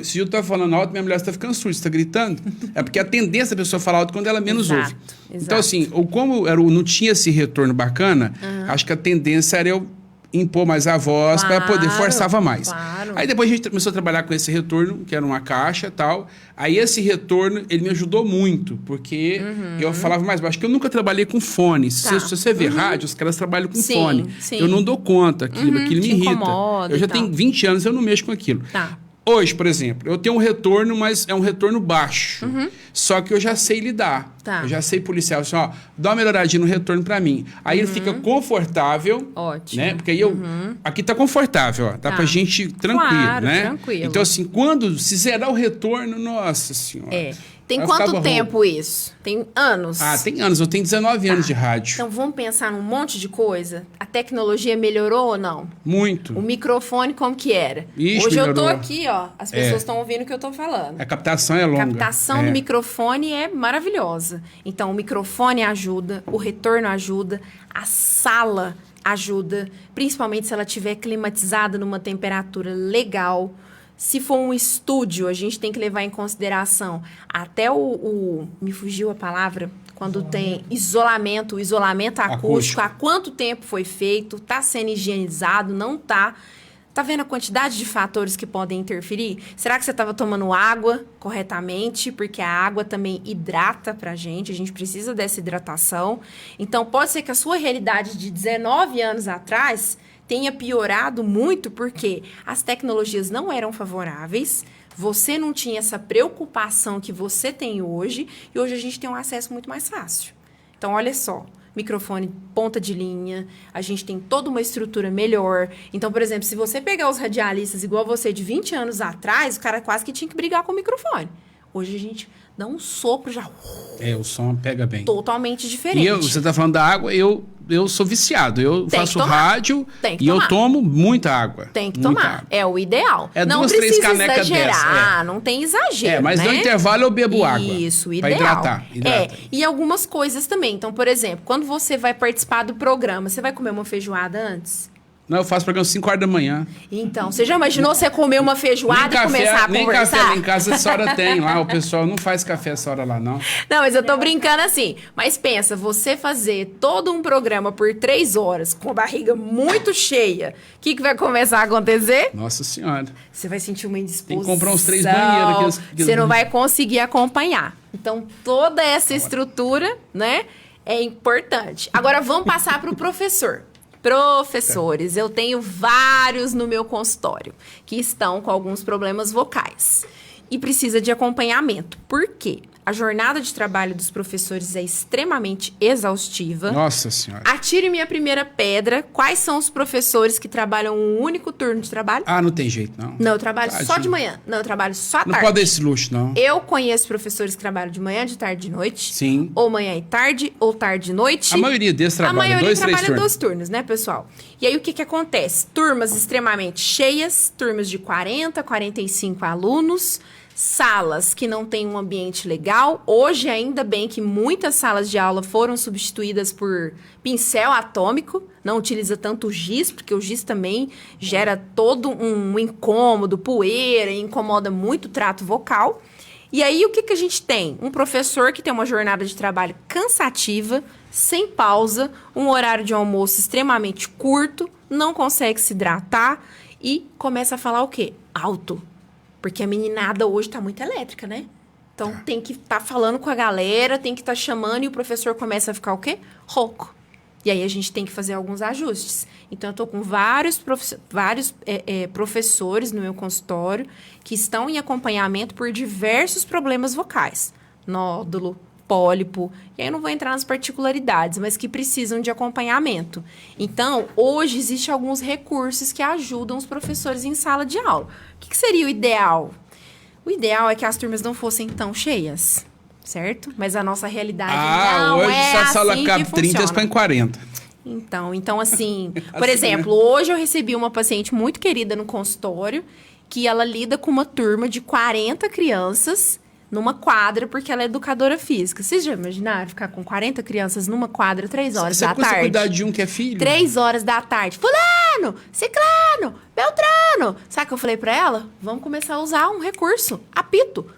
se eu tô falando alto, minha mulher está ficando surda, você tá gritando. É porque a tendência da pessoa falar alto quando ela menos ouve. Então, assim, como não tinha esse retorno bacana, acho que a tendência era eu impor mais a voz para poder, forçava mais. Claro. Aí depois a gente começou a trabalhar com esse retorno, que era uma caixa e tal. Aí esse retorno, ele me ajudou muito, porque eu falava mais baixo, porque eu nunca trabalhei com fone. Tá. Se você vê rádio, os caras trabalham com Sim, fone. sim. Eu não dou conta, aquilo me Te irrita. incomoda Eu já e tal. tenho 20 anos, eu não mexo com aquilo. Tá. Hoje, por exemplo, eu tenho um retorno, mas é um retorno baixo. Só que eu já sei lidar. Tá. Eu já sei policiar. Assim, ó, dá uma melhoradinha no retorno pra mim. Aí ele fica confortável. Ótimo. Né? Porque aí aqui tá confortável, ó. Tá pra gente tranquilo, Claro, né? tranquilo. Então, assim, se zerar o retorno, nossa senhora. Tem Eu quanto ficava tempo isso? Tem anos? Ah, tem anos. Eu tenho 19 anos de rádio. Então vamos pensar num monte de coisa. A tecnologia melhorou ou não? Muito. O microfone como que era? Ixi, Hoje eu tô melhorou. aqui, ó. As pessoas estão ouvindo o que eu tô falando. A captação é longa. A captação do microfone é maravilhosa. Então, o microfone ajuda, o retorno ajuda, a sala ajuda, principalmente se ela estiver climatizada numa temperatura legal. Se for um estúdio, a gente tem que levar em consideração até me fugiu a palavra, quando tem isolamento, o isolamento acústico, há quanto tempo foi feito, está sendo higienizado, não está. Tá vendo a quantidade de fatores que podem interferir? Será que você estava tomando água corretamente? Porque a água também hidrata pra gente, a gente precisa dessa hidratação. Então, pode ser que a sua realidade de 19 anos atrás tenha piorado muito porque as tecnologias não eram favoráveis, você não tinha essa preocupação que você tem hoje, e hoje a gente tem um acesso muito mais fácil. Então, olha só. Microfone ponta de linha, a gente tem toda uma estrutura melhor. Então, por exemplo, se você pegar os radialistas igual você de 20 anos atrás, o cara quase que tinha que brigar com o microfone. Hoje a gente dá um sopro já... O som pega bem. Totalmente diferente. E você tá falando da água, eu sou viciado. Eu faço rádio e eu tomo muita água. Tem que tomar. Água. É o ideal. Não 2-3 canecas dessa. Não tem exagero, mas no intervalo eu bebo água. Isso, ideal. Pra hidratar. E algumas coisas também. Então, por exemplo, quando você vai participar do programa, você vai comer uma feijoada antes? Não, eu faço programa às 5 horas da manhã. Então, você já imaginou você comer uma feijoada e começar a conversar? Nem café lá em casa essa hora tem lá. O pessoal não faz café essa hora lá, não. Não, mas eu tô brincando assim. Mas pensa, você fazer todo um programa por 3 horas com a barriga muito cheia, o que vai começar a acontecer? Nossa Senhora. Você vai sentir uma indisposição. Tem que comprar uns 3 banheiros. Você não vai conseguir acompanhar. Então, toda essa estrutura, né, é importante. Agora, vamos passar para o professor. Professores, eu tenho vários no meu consultório que estão com alguns problemas vocais e precisa de acompanhamento. Por quê? A jornada de trabalho dos professores é extremamente exaustiva. Nossa Senhora. Atire minha primeira pedra. Quais são os professores que trabalham um único turno de trabalho? Não tem jeito, não. Não, eu trabalho só de manhã. Não, eu trabalho só à tarde. Não pode dar esse luxo, não. Eu conheço professores que trabalham de manhã, de tarde e de noite. Sim. Ou manhã e tarde, ou tarde e noite. A maioria deles trabalha 2 turnos, né, pessoal? E aí, o que acontece? Turmas extremamente cheias, turmas de 40, 45 alunos, salas que não têm um ambiente legal. Hoje, ainda bem que muitas salas de aula foram substituídas por pincel atômico. Não utiliza tanto o giz, porque o giz também gera todo um incômodo, poeira, e incomoda muito o trato vocal. E aí, o que a gente tem? Um professor que tem uma jornada de trabalho cansativa, sem pausa, um horário de almoço extremamente curto, não consegue se hidratar e começa a falar o quê? Alto. Porque a meninada hoje tá muito elétrica, né? Então, tem que estar falando com a galera, tem que estar chamando e o professor começa a ficar o quê? Rouco. E aí, a gente tem que fazer alguns ajustes. Então, eu tô com vários professores no meu consultório que estão em acompanhamento por diversos problemas vocais. Nódulo, pólipo. E aí, eu não vou entrar nas particularidades, mas que precisam de acompanhamento. Então, hoje, existem alguns recursos que ajudam os professores em sala de aula. O que seria o ideal? O ideal é que as turmas não fossem tão cheias, certo? Mas a nossa realidade não hoje é se a sala assim cabe que 30, funciona. eles põem 40. Então assim, por exemplo, hoje eu recebi uma paciente muito querida no consultório que ela lida com uma turma de 40 crianças numa quadra, porque ela é educadora física. Vocês já imaginaram ficar com 40 crianças numa quadra 3 horas da tarde? Você cuidar de um que é filho? 3 horas da tarde. Fulano, Ciclano, Beltrano. Sabe o que eu falei pra ela? Vamos começar a usar um recurso. Apito.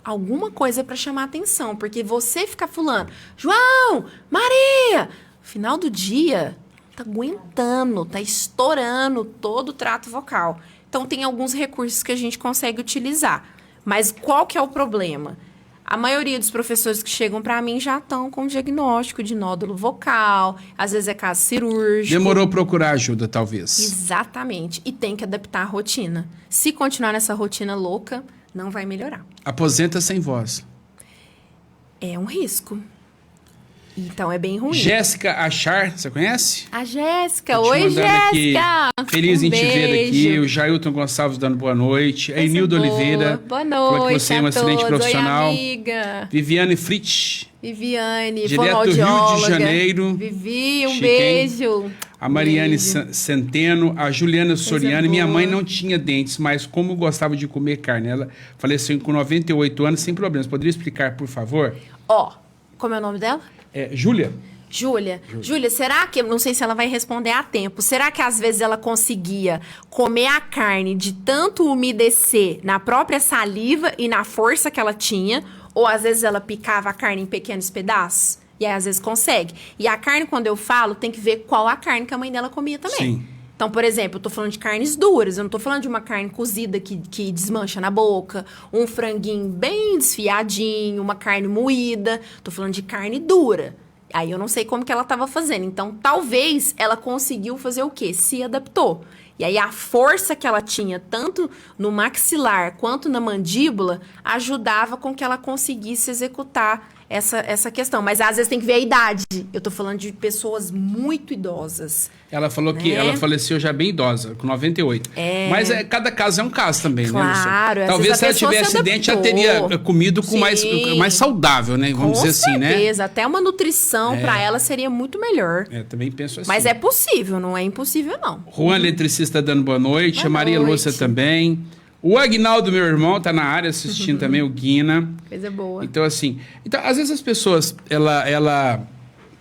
Alguma coisa pra chamar atenção. Porque você ficar fulano, João, Maria, final do dia, tá aguentando, tá estourando todo o trato vocal. Então, tem alguns recursos que a gente consegue utilizar. Mas qual que é o problema? A maioria dos professores que chegam para mim já estão com diagnóstico de nódulo vocal, às vezes é caso cirúrgico. Demorou procurar ajuda, talvez. Exatamente. E tem que adaptar a rotina. Se continuar nessa rotina louca, não vai melhorar. Aposenta sem voz. É um risco. Então, é bem ruim. Jéssica Achar, você conhece? A Jéssica. Oi, Jéssica. Feliz em te ver aqui. O Jailton Gonçalves dando boa noite. A Enilda Oliveira. Boa noite. Que você é uma excelente profissional. Oi, amiga. Viviane Fritz. Viviane, direto do Rio de Janeiro. Vivi, um Chique, beijo. A Mariane Centeno, a Juliana Soriano. Minha mãe não tinha dentes, mas como gostava de comer carne. Ela faleceu com 98 anos, sem problemas. Poderia explicar, por favor? Como é o nome dela? Júlia. Júlia, será que... Não sei se ela vai responder a tempo. Será que às vezes ela conseguia comer a carne de tanto umedecer na própria saliva e na força que ela tinha? Ou às vezes ela picava a carne em pequenos pedaços? E aí às vezes consegue. E a carne, quando eu falo, tem que ver qual a carne que a mãe dela comia também. Sim. Então, por exemplo, eu tô falando de carnes duras, eu não tô falando de uma carne cozida que desmancha na boca, um franguinho bem desfiadinho, uma carne moída. Tô falando de carne dura. Aí eu não sei como que ela tava fazendo. Então, talvez ela conseguiu fazer o quê? Se adaptou. E aí a força que ela tinha, tanto no maxilar quanto na mandíbula, ajudava com que ela conseguisse executar essa questão. Mas às vezes tem que ver a idade. Eu tô falando de pessoas muito idosas. Ela falou que ela faleceu já bem idosa, com 98. Mas cada caso é um caso também, claro, né? Talvez se ela tivesse acidente, já teria comido com mais saudável, né? Vamos dizer assim, né? Com certeza. Até uma nutrição para ela seria muito melhor. Também penso assim. Mas é possível, não é impossível, não. Juan, eletricista, dando boa noite. A Maria Lúcia também. O Agnaldo, meu irmão, tá na área assistindo também, o Guina. Coisa boa. Então, assim... Então, às vezes as pessoas, ela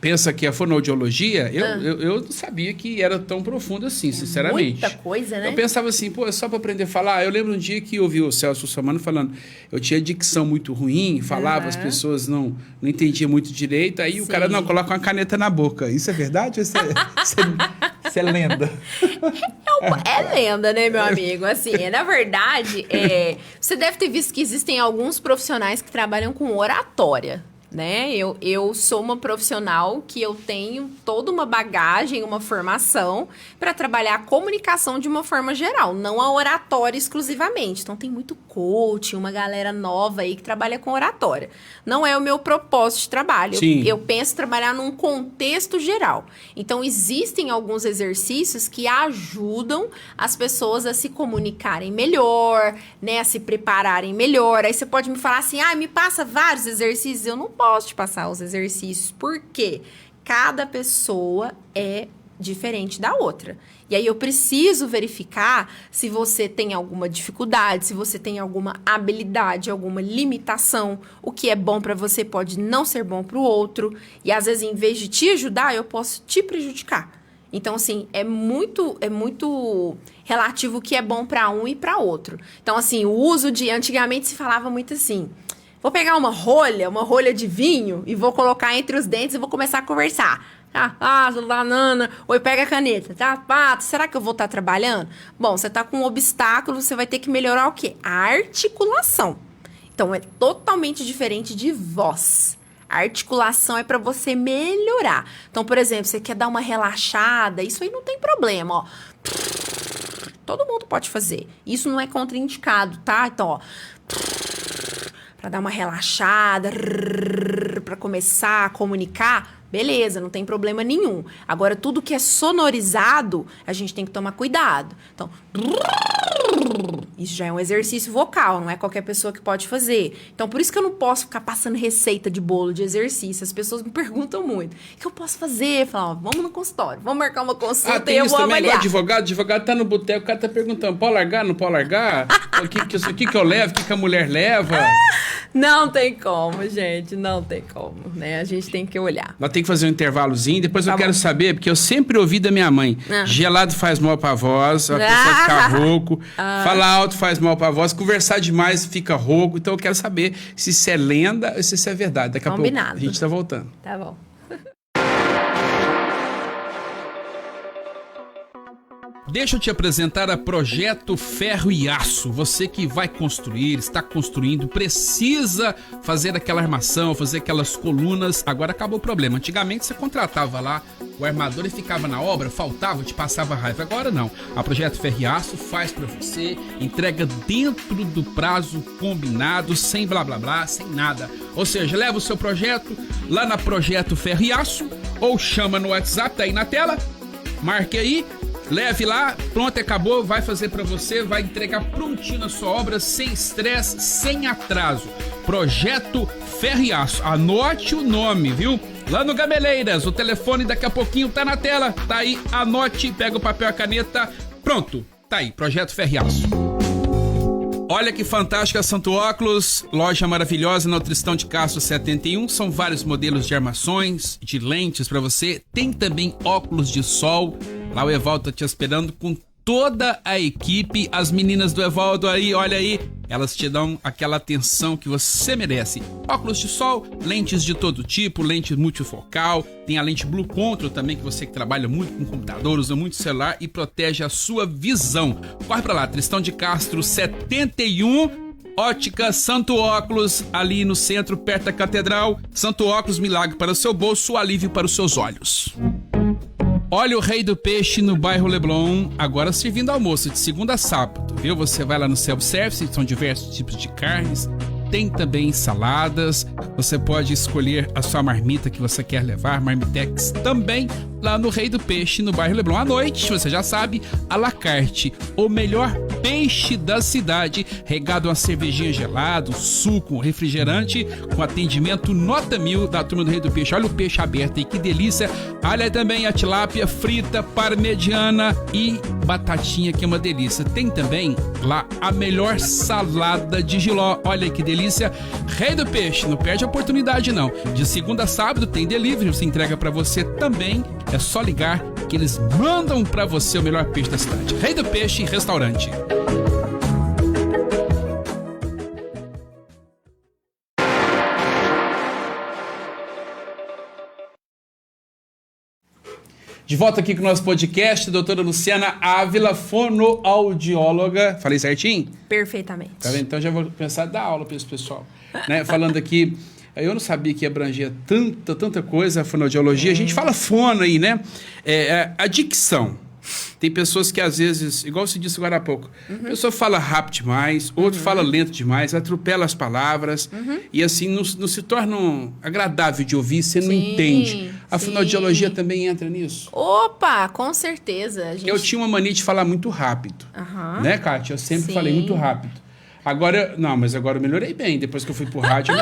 pensa que a fonoaudiologia, eu não sabia que era tão profundo assim, sinceramente. Muita coisa, né? Eu pensava assim, é só para aprender a falar. Eu lembro um dia que eu ouvi o Celso Russomano falando, eu tinha dicção muito ruim, falava, as pessoas não entendiam muito direito, aí o cara, coloca uma caneta na boca. Isso é verdade ou isso é lenda? É lenda, né, meu amigo? Assim, na verdade, você deve ter visto que existem alguns profissionais que trabalham com oratória, né? Eu sou uma profissional que eu tenho toda uma bagagem, uma formação para trabalhar a comunicação de uma forma geral, não a oratória exclusivamente. Então tem muito coaching, uma galera nova aí que trabalha com oratória. Não é o meu propósito de trabalho. Eu penso trabalhar num contexto geral. Então existem alguns exercícios que ajudam as pessoas a se comunicarem melhor, né, a se prepararem melhor. Aí você pode me falar assim, me passa vários exercícios. Eu não posso te passar os exercícios, porque cada pessoa é diferente da outra. E aí eu preciso verificar se você tem alguma dificuldade, se você tem alguma habilidade, alguma limitação. O que é bom para você pode não ser bom para o outro. E às vezes, em vez de te ajudar, eu posso te prejudicar. Então, assim, é muito relativo o que é bom para um e para outro. Então, assim, o uso de... Antigamente se falava muito assim... Vou pegar uma rolha de vinho e vou colocar entre os dentes e vou começar a conversar. Banana, ou pega a caneta, será que eu vou estar trabalhando? Bom, você está com um obstáculo, você vai ter que melhorar o quê? A articulação. Então, é totalmente diferente de voz. A articulação é para você melhorar. Então, por exemplo, você quer dar uma relaxada, isso aí não tem problema, ó. Todo mundo pode fazer. Isso não é contraindicado, tá? Então, ó... Para dar uma relaxada, para começar a comunicar, beleza, não tem problema nenhum. Agora, tudo que é sonorizado, a gente tem que tomar cuidado. Então, isso já é um exercício vocal, não é qualquer pessoa que pode fazer. Então, por isso que eu não posso ficar passando receita de bolo de exercício. As pessoas me perguntam muito. O que eu posso fazer? Falar, vamos no consultório, vamos marcar uma consulta e eu vou avaliar. Advogado tá no boteco, o cara tá perguntando, pode largar, não pode largar? O que eu levo, o que a mulher leva? Não tem como, gente, não tem como, né? A gente tem que olhar. Nós tem que fazer um intervalozinho, depois eu quero saber, porque eu sempre ouvi da minha mãe, gelado faz mal pra voz, a pessoa fica rouco, falar alto faz mal pra voz, conversar demais fica rouco, então eu quero saber se isso é lenda ou se isso é verdade. Daqui a pouco a gente tá voltando. Tá bom. Deixa eu te apresentar a Projeto Ferro e Aço. Você que vai construir, está construindo, precisa fazer aquela armação, fazer aquelas colunas. Agora acabou o problema. Antigamente você contratava lá o armador e ficava na obra, faltava, te passava raiva. Agora não. A Projeto Ferro e Aço faz para você, entrega dentro do prazo combinado, sem blá blá blá, sem nada. Ou seja, leva o seu projeto lá na Projeto Ferro e Aço ou chama no WhatsApp, tá aí na tela, marque aí. Leve lá, pronto, acabou, vai fazer pra você, vai entregar prontinho a sua obra, sem estresse, sem atraso. Projeto Ferro e Aço, anote o nome, viu? Lá no Gameleiras, o telefone daqui a pouquinho tá na tela, tá aí, anote, pega o papel e a caneta, pronto, tá aí, Projeto Ferro e Aço. Olha que fantástica, Santo Óculos, loja maravilhosa na Tristão de Castro 71, são vários modelos de armações, de lentes pra você, tem também óculos de sol. Lá o Evaldo tá te esperando com toda a equipe, as meninas do Evaldo aí, olha aí, elas te dão aquela atenção que você merece. Óculos de sol, lentes de todo tipo, lente multifocal, tem a lente Blue Control também, que você que trabalha muito com computador, usa muito celular e protege a sua visão. Corre pra lá, Tristão de Castro 71, Ótica Santo Óculos, ali no centro, perto da Catedral. Santo Óculos, milagre para o seu bolso, alívio para os seus olhos. Olha o Rei do Peixe no bairro Leblon, agora servindo almoço de segunda a sábado, viu? Você vai lá no self-service, são diversos tipos de carnes, tem também saladas, você pode escolher a sua marmita que você quer levar, Marmitex também, lá no Rei do Peixe no bairro Leblon. À noite, você já sabe, à la carte, o melhor peixe da cidade, regado a uma cervejinha gelada, suco, refrigerante, com atendimento nota 1000 da turma do Rei do Peixe. Olha o peixe aberto aí, que delícia. Olha também a tilápia frita, parmegiana e batatinha, que é uma delícia. Tem também lá a melhor salada de jiló. Olha que delícia. Rei do Peixe, não perde a oportunidade não. De segunda a sábado tem delivery, você entrega pra você também. É só ligar que eles mandam pra você o melhor peixe da cidade. Rei do Peixe Restaurante. De volta aqui com o nosso podcast, doutora Luciana Ávila, fonoaudióloga. Falei certinho? Perfeitamente. Tá vendo? Então já vou começar a dar aula para esse pessoal. Né? Falando aqui, eu não sabia que abrangia tanta coisa a fonoaudiologia. A gente fala fono aí, né? A dicção. Tem pessoas que às vezes, igual você disse agora há pouco, a pessoa fala rápido demais, outro fala lento demais, atropela as palavras e assim não se torna agradável de ouvir, você não entende. A fonoaudiologia também entra nisso? Opa, com certeza. Eu tinha uma mania de falar muito rápido, né, Kátia? Eu sempre falei muito rápido. Agora, mas agora eu melhorei bem, depois que eu fui pro rádio.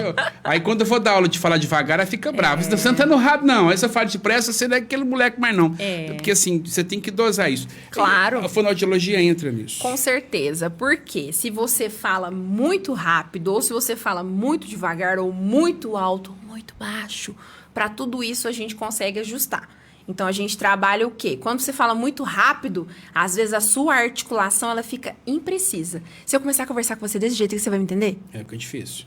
Aí quando eu vou dar aula de falar devagar, ela fica brava. Você tá sentando rápido, não. Aí você fala depressa, você não é aquele moleque mais não. Porque assim, você tem que dosar isso. Claro. E a fonoaudiologia entra nisso. Com certeza, porque se você fala muito rápido, ou se você fala muito devagar, ou muito alto, ou muito baixo, para tudo isso a gente consegue ajustar. Então, a gente trabalha o quê? Quando você fala muito rápido, às vezes a sua articulação ela fica imprecisa. Se eu começar a conversar com você desse jeito, você vai me entender? Fica difícil.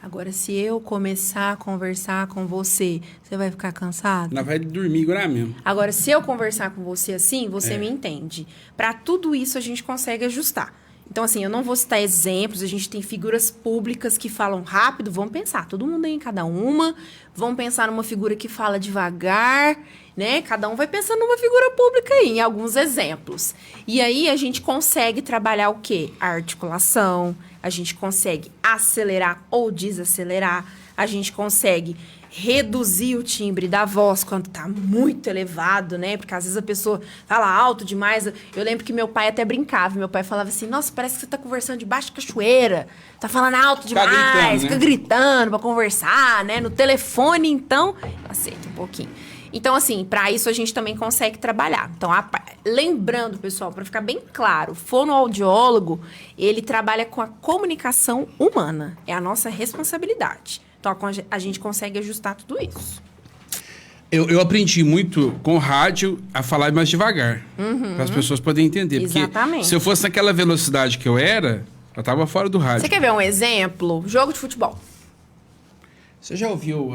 Agora, se eu começar a conversar com você, você vai ficar cansado? Não vai dormir agora mesmo. Agora, se eu conversar com você assim, você me entende. Para tudo isso, a gente consegue ajustar. Então, assim, eu não vou citar exemplos, a gente tem figuras públicas que falam rápido, vamos pensar, todo mundo aí em cada uma, vamos pensar numa figura que fala devagar, né? Cada um vai pensando numa figura pública aí, em alguns exemplos. E aí, a gente consegue trabalhar o quê? A articulação, a gente consegue acelerar ou desacelerar, a gente consegue reduzir o timbre da voz quando tá muito elevado, né? Porque às vezes a pessoa fala alto demais. Eu lembro que meu pai até brincava. Meu pai falava assim, nossa, parece que você tá conversando debaixo de cachoeira. Tá falando alto demais, fica gritando pra conversar, né? No telefone, então, aceita um pouquinho. Então, assim, para isso a gente também consegue trabalhar. Então, lembrando, pessoal, para ficar bem claro, o fonoaudiólogo, ele trabalha com a comunicação humana. É a nossa responsabilidade. Então, a gente consegue ajustar tudo isso. Eu aprendi muito com o rádio a falar mais devagar. Para as pessoas poderem entender. Exatamente. Porque se eu fosse naquela velocidade que eu tava fora do rádio. Você quer ver um exemplo? Jogo de futebol. Você já ouviu...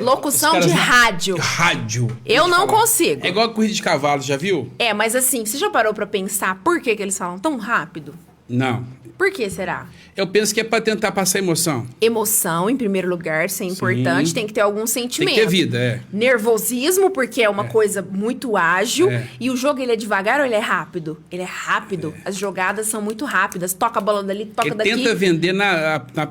locução de rádio. Rádio. Eu não consigo. É igual a corrida de cavalo, já viu? Mas assim, você já parou pra pensar por que eles falam tão rápido? Não. Por que será? Eu penso que é pra tentar passar emoção. Emoção, em primeiro lugar, isso é importante. Tem que ter algum sentimento. Tem que ter vida, Nervosismo, porque é uma coisa muito ágil. E o jogo, ele é devagar ou ele é rápido? Ele é rápido. As jogadas são muito rápidas. Toca a bola dali, toca daqui. Tenta vender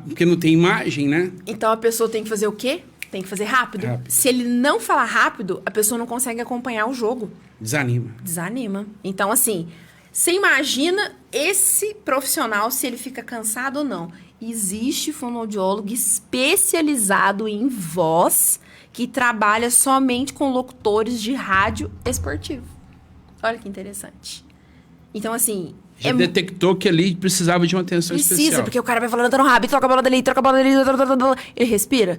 porque não tem imagem, né? Então, a pessoa tem que fazer o quê? Tem que fazer rápido. Se ele não falar rápido, a pessoa não consegue acompanhar o jogo. Desanima. Então, assim... Você imagina esse profissional, se ele fica cansado ou não. Existe fonoaudiólogo especializado em voz que trabalha somente com locutores de rádio esportivo. Olha que interessante. Então, assim... Já detectou que ali precisava de uma atenção especial. Precisa, porque o cara vai falando tão rápido, troca a bola dali, ele respira...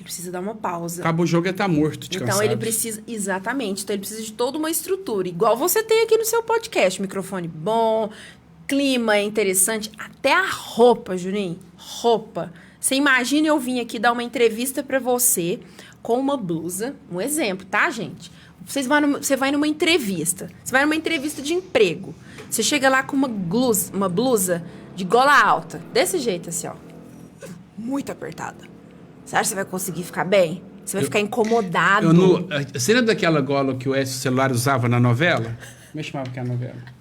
precisa dar uma pausa. Acaba o jogo e tá morto de cansado. Então, ele precisa... Exatamente. Então, ele precisa de toda uma estrutura. Igual você tem aqui no seu podcast. Microfone bom, clima é interessante, até a roupa, Juninho. Roupa. Você imagina eu vim aqui dar uma entrevista pra você com uma blusa, um exemplo, tá, gente? Você vai numa entrevista, você vai numa entrevista de emprego. Você chega lá com uma blusa de gola alta, desse jeito assim, ó. Muito apertada. Você acha que você vai conseguir ficar bem? Você vai ficar incomodado. Você lembra daquela gola que o Écio Celular usava na novela? Como é que chamava aquela novela?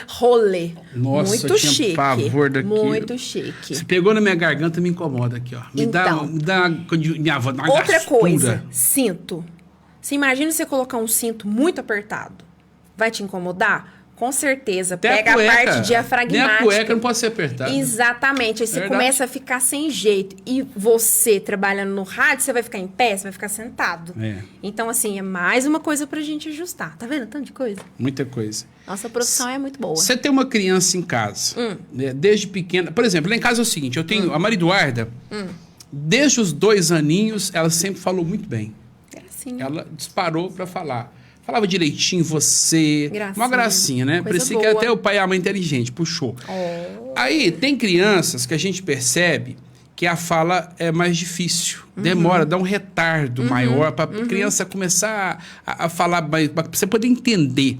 Rolê. Nossa, muito eu tinha chique. pavor daquilo. Muito chique. Você pegou na minha garganta, me incomoda aqui, ó. Me dá minha avó, dá uma outra gastura. Coisa, cinto. Você imagina você colocar um cinto muito apertado. Vai te incomodar? Com certeza. Até pega a parte diafragmática. Nem a cueca não pode ser apertada. Exatamente. Aí você começa a ficar sem jeito. E você, trabalhando no rádio, você vai ficar em pé, você vai ficar sentado. Então, assim, é mais uma coisa pra gente ajustar. Tá vendo? Tanto de coisa. Muita coisa. Nossa produção é muito boa. Você tem uma criança em casa, né, desde pequena... Por exemplo, lá em casa é o seguinte, eu tenho a Maria Eduarda, desde os 2 aninhos, ela sempre falou muito bem. Gracinha. Ela disparou pra falar. Falava direitinho, você... Gracinha. Uma gracinha, né? Coisa Parecia boa. que até o pai e a mãe inteligente, puxou. Aí, tem crianças que a gente percebe que a fala é mais difícil. Demora, dá um retardo maior para a criança começar a falar, para você poder entender.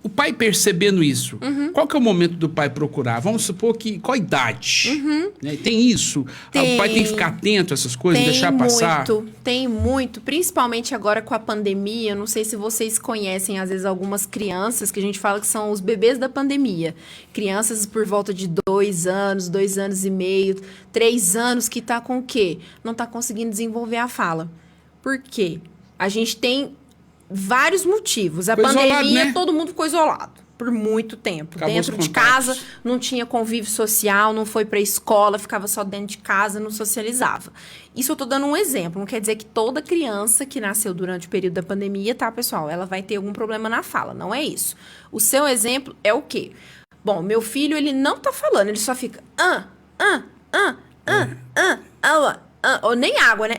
O pai percebendo isso, qual que é o momento do pai procurar? Vamos supor que... Qual a idade? Né? Tem isso? O pai tem que ficar atento a essas coisas, deixar passar? Tem muito. Principalmente agora com a pandemia. Eu não sei se vocês conhecem, às vezes, algumas crianças que a gente fala que são os bebês da pandemia. Crianças por volta de 2 anos, 2 anos e meio, 3 anos, que tá com o quê? Não tá conseguindo desenvolver a fala. Por quê? A gente tem... vários motivos. A pandemia, isolado, né? Todo mundo ficou isolado por muito tempo. Acabou dentro de casa, não tinha convívio social, não foi pra escola, ficava só dentro de casa, não socializava. Isso eu tô dando um exemplo. Não quer dizer que toda criança que nasceu durante o período da pandemia, tá, pessoal? Ela vai ter algum problema na fala. Não é isso. O seu exemplo é o quê? Bom, meu filho, ele não tá falando, ele só fica... ou nem água, né?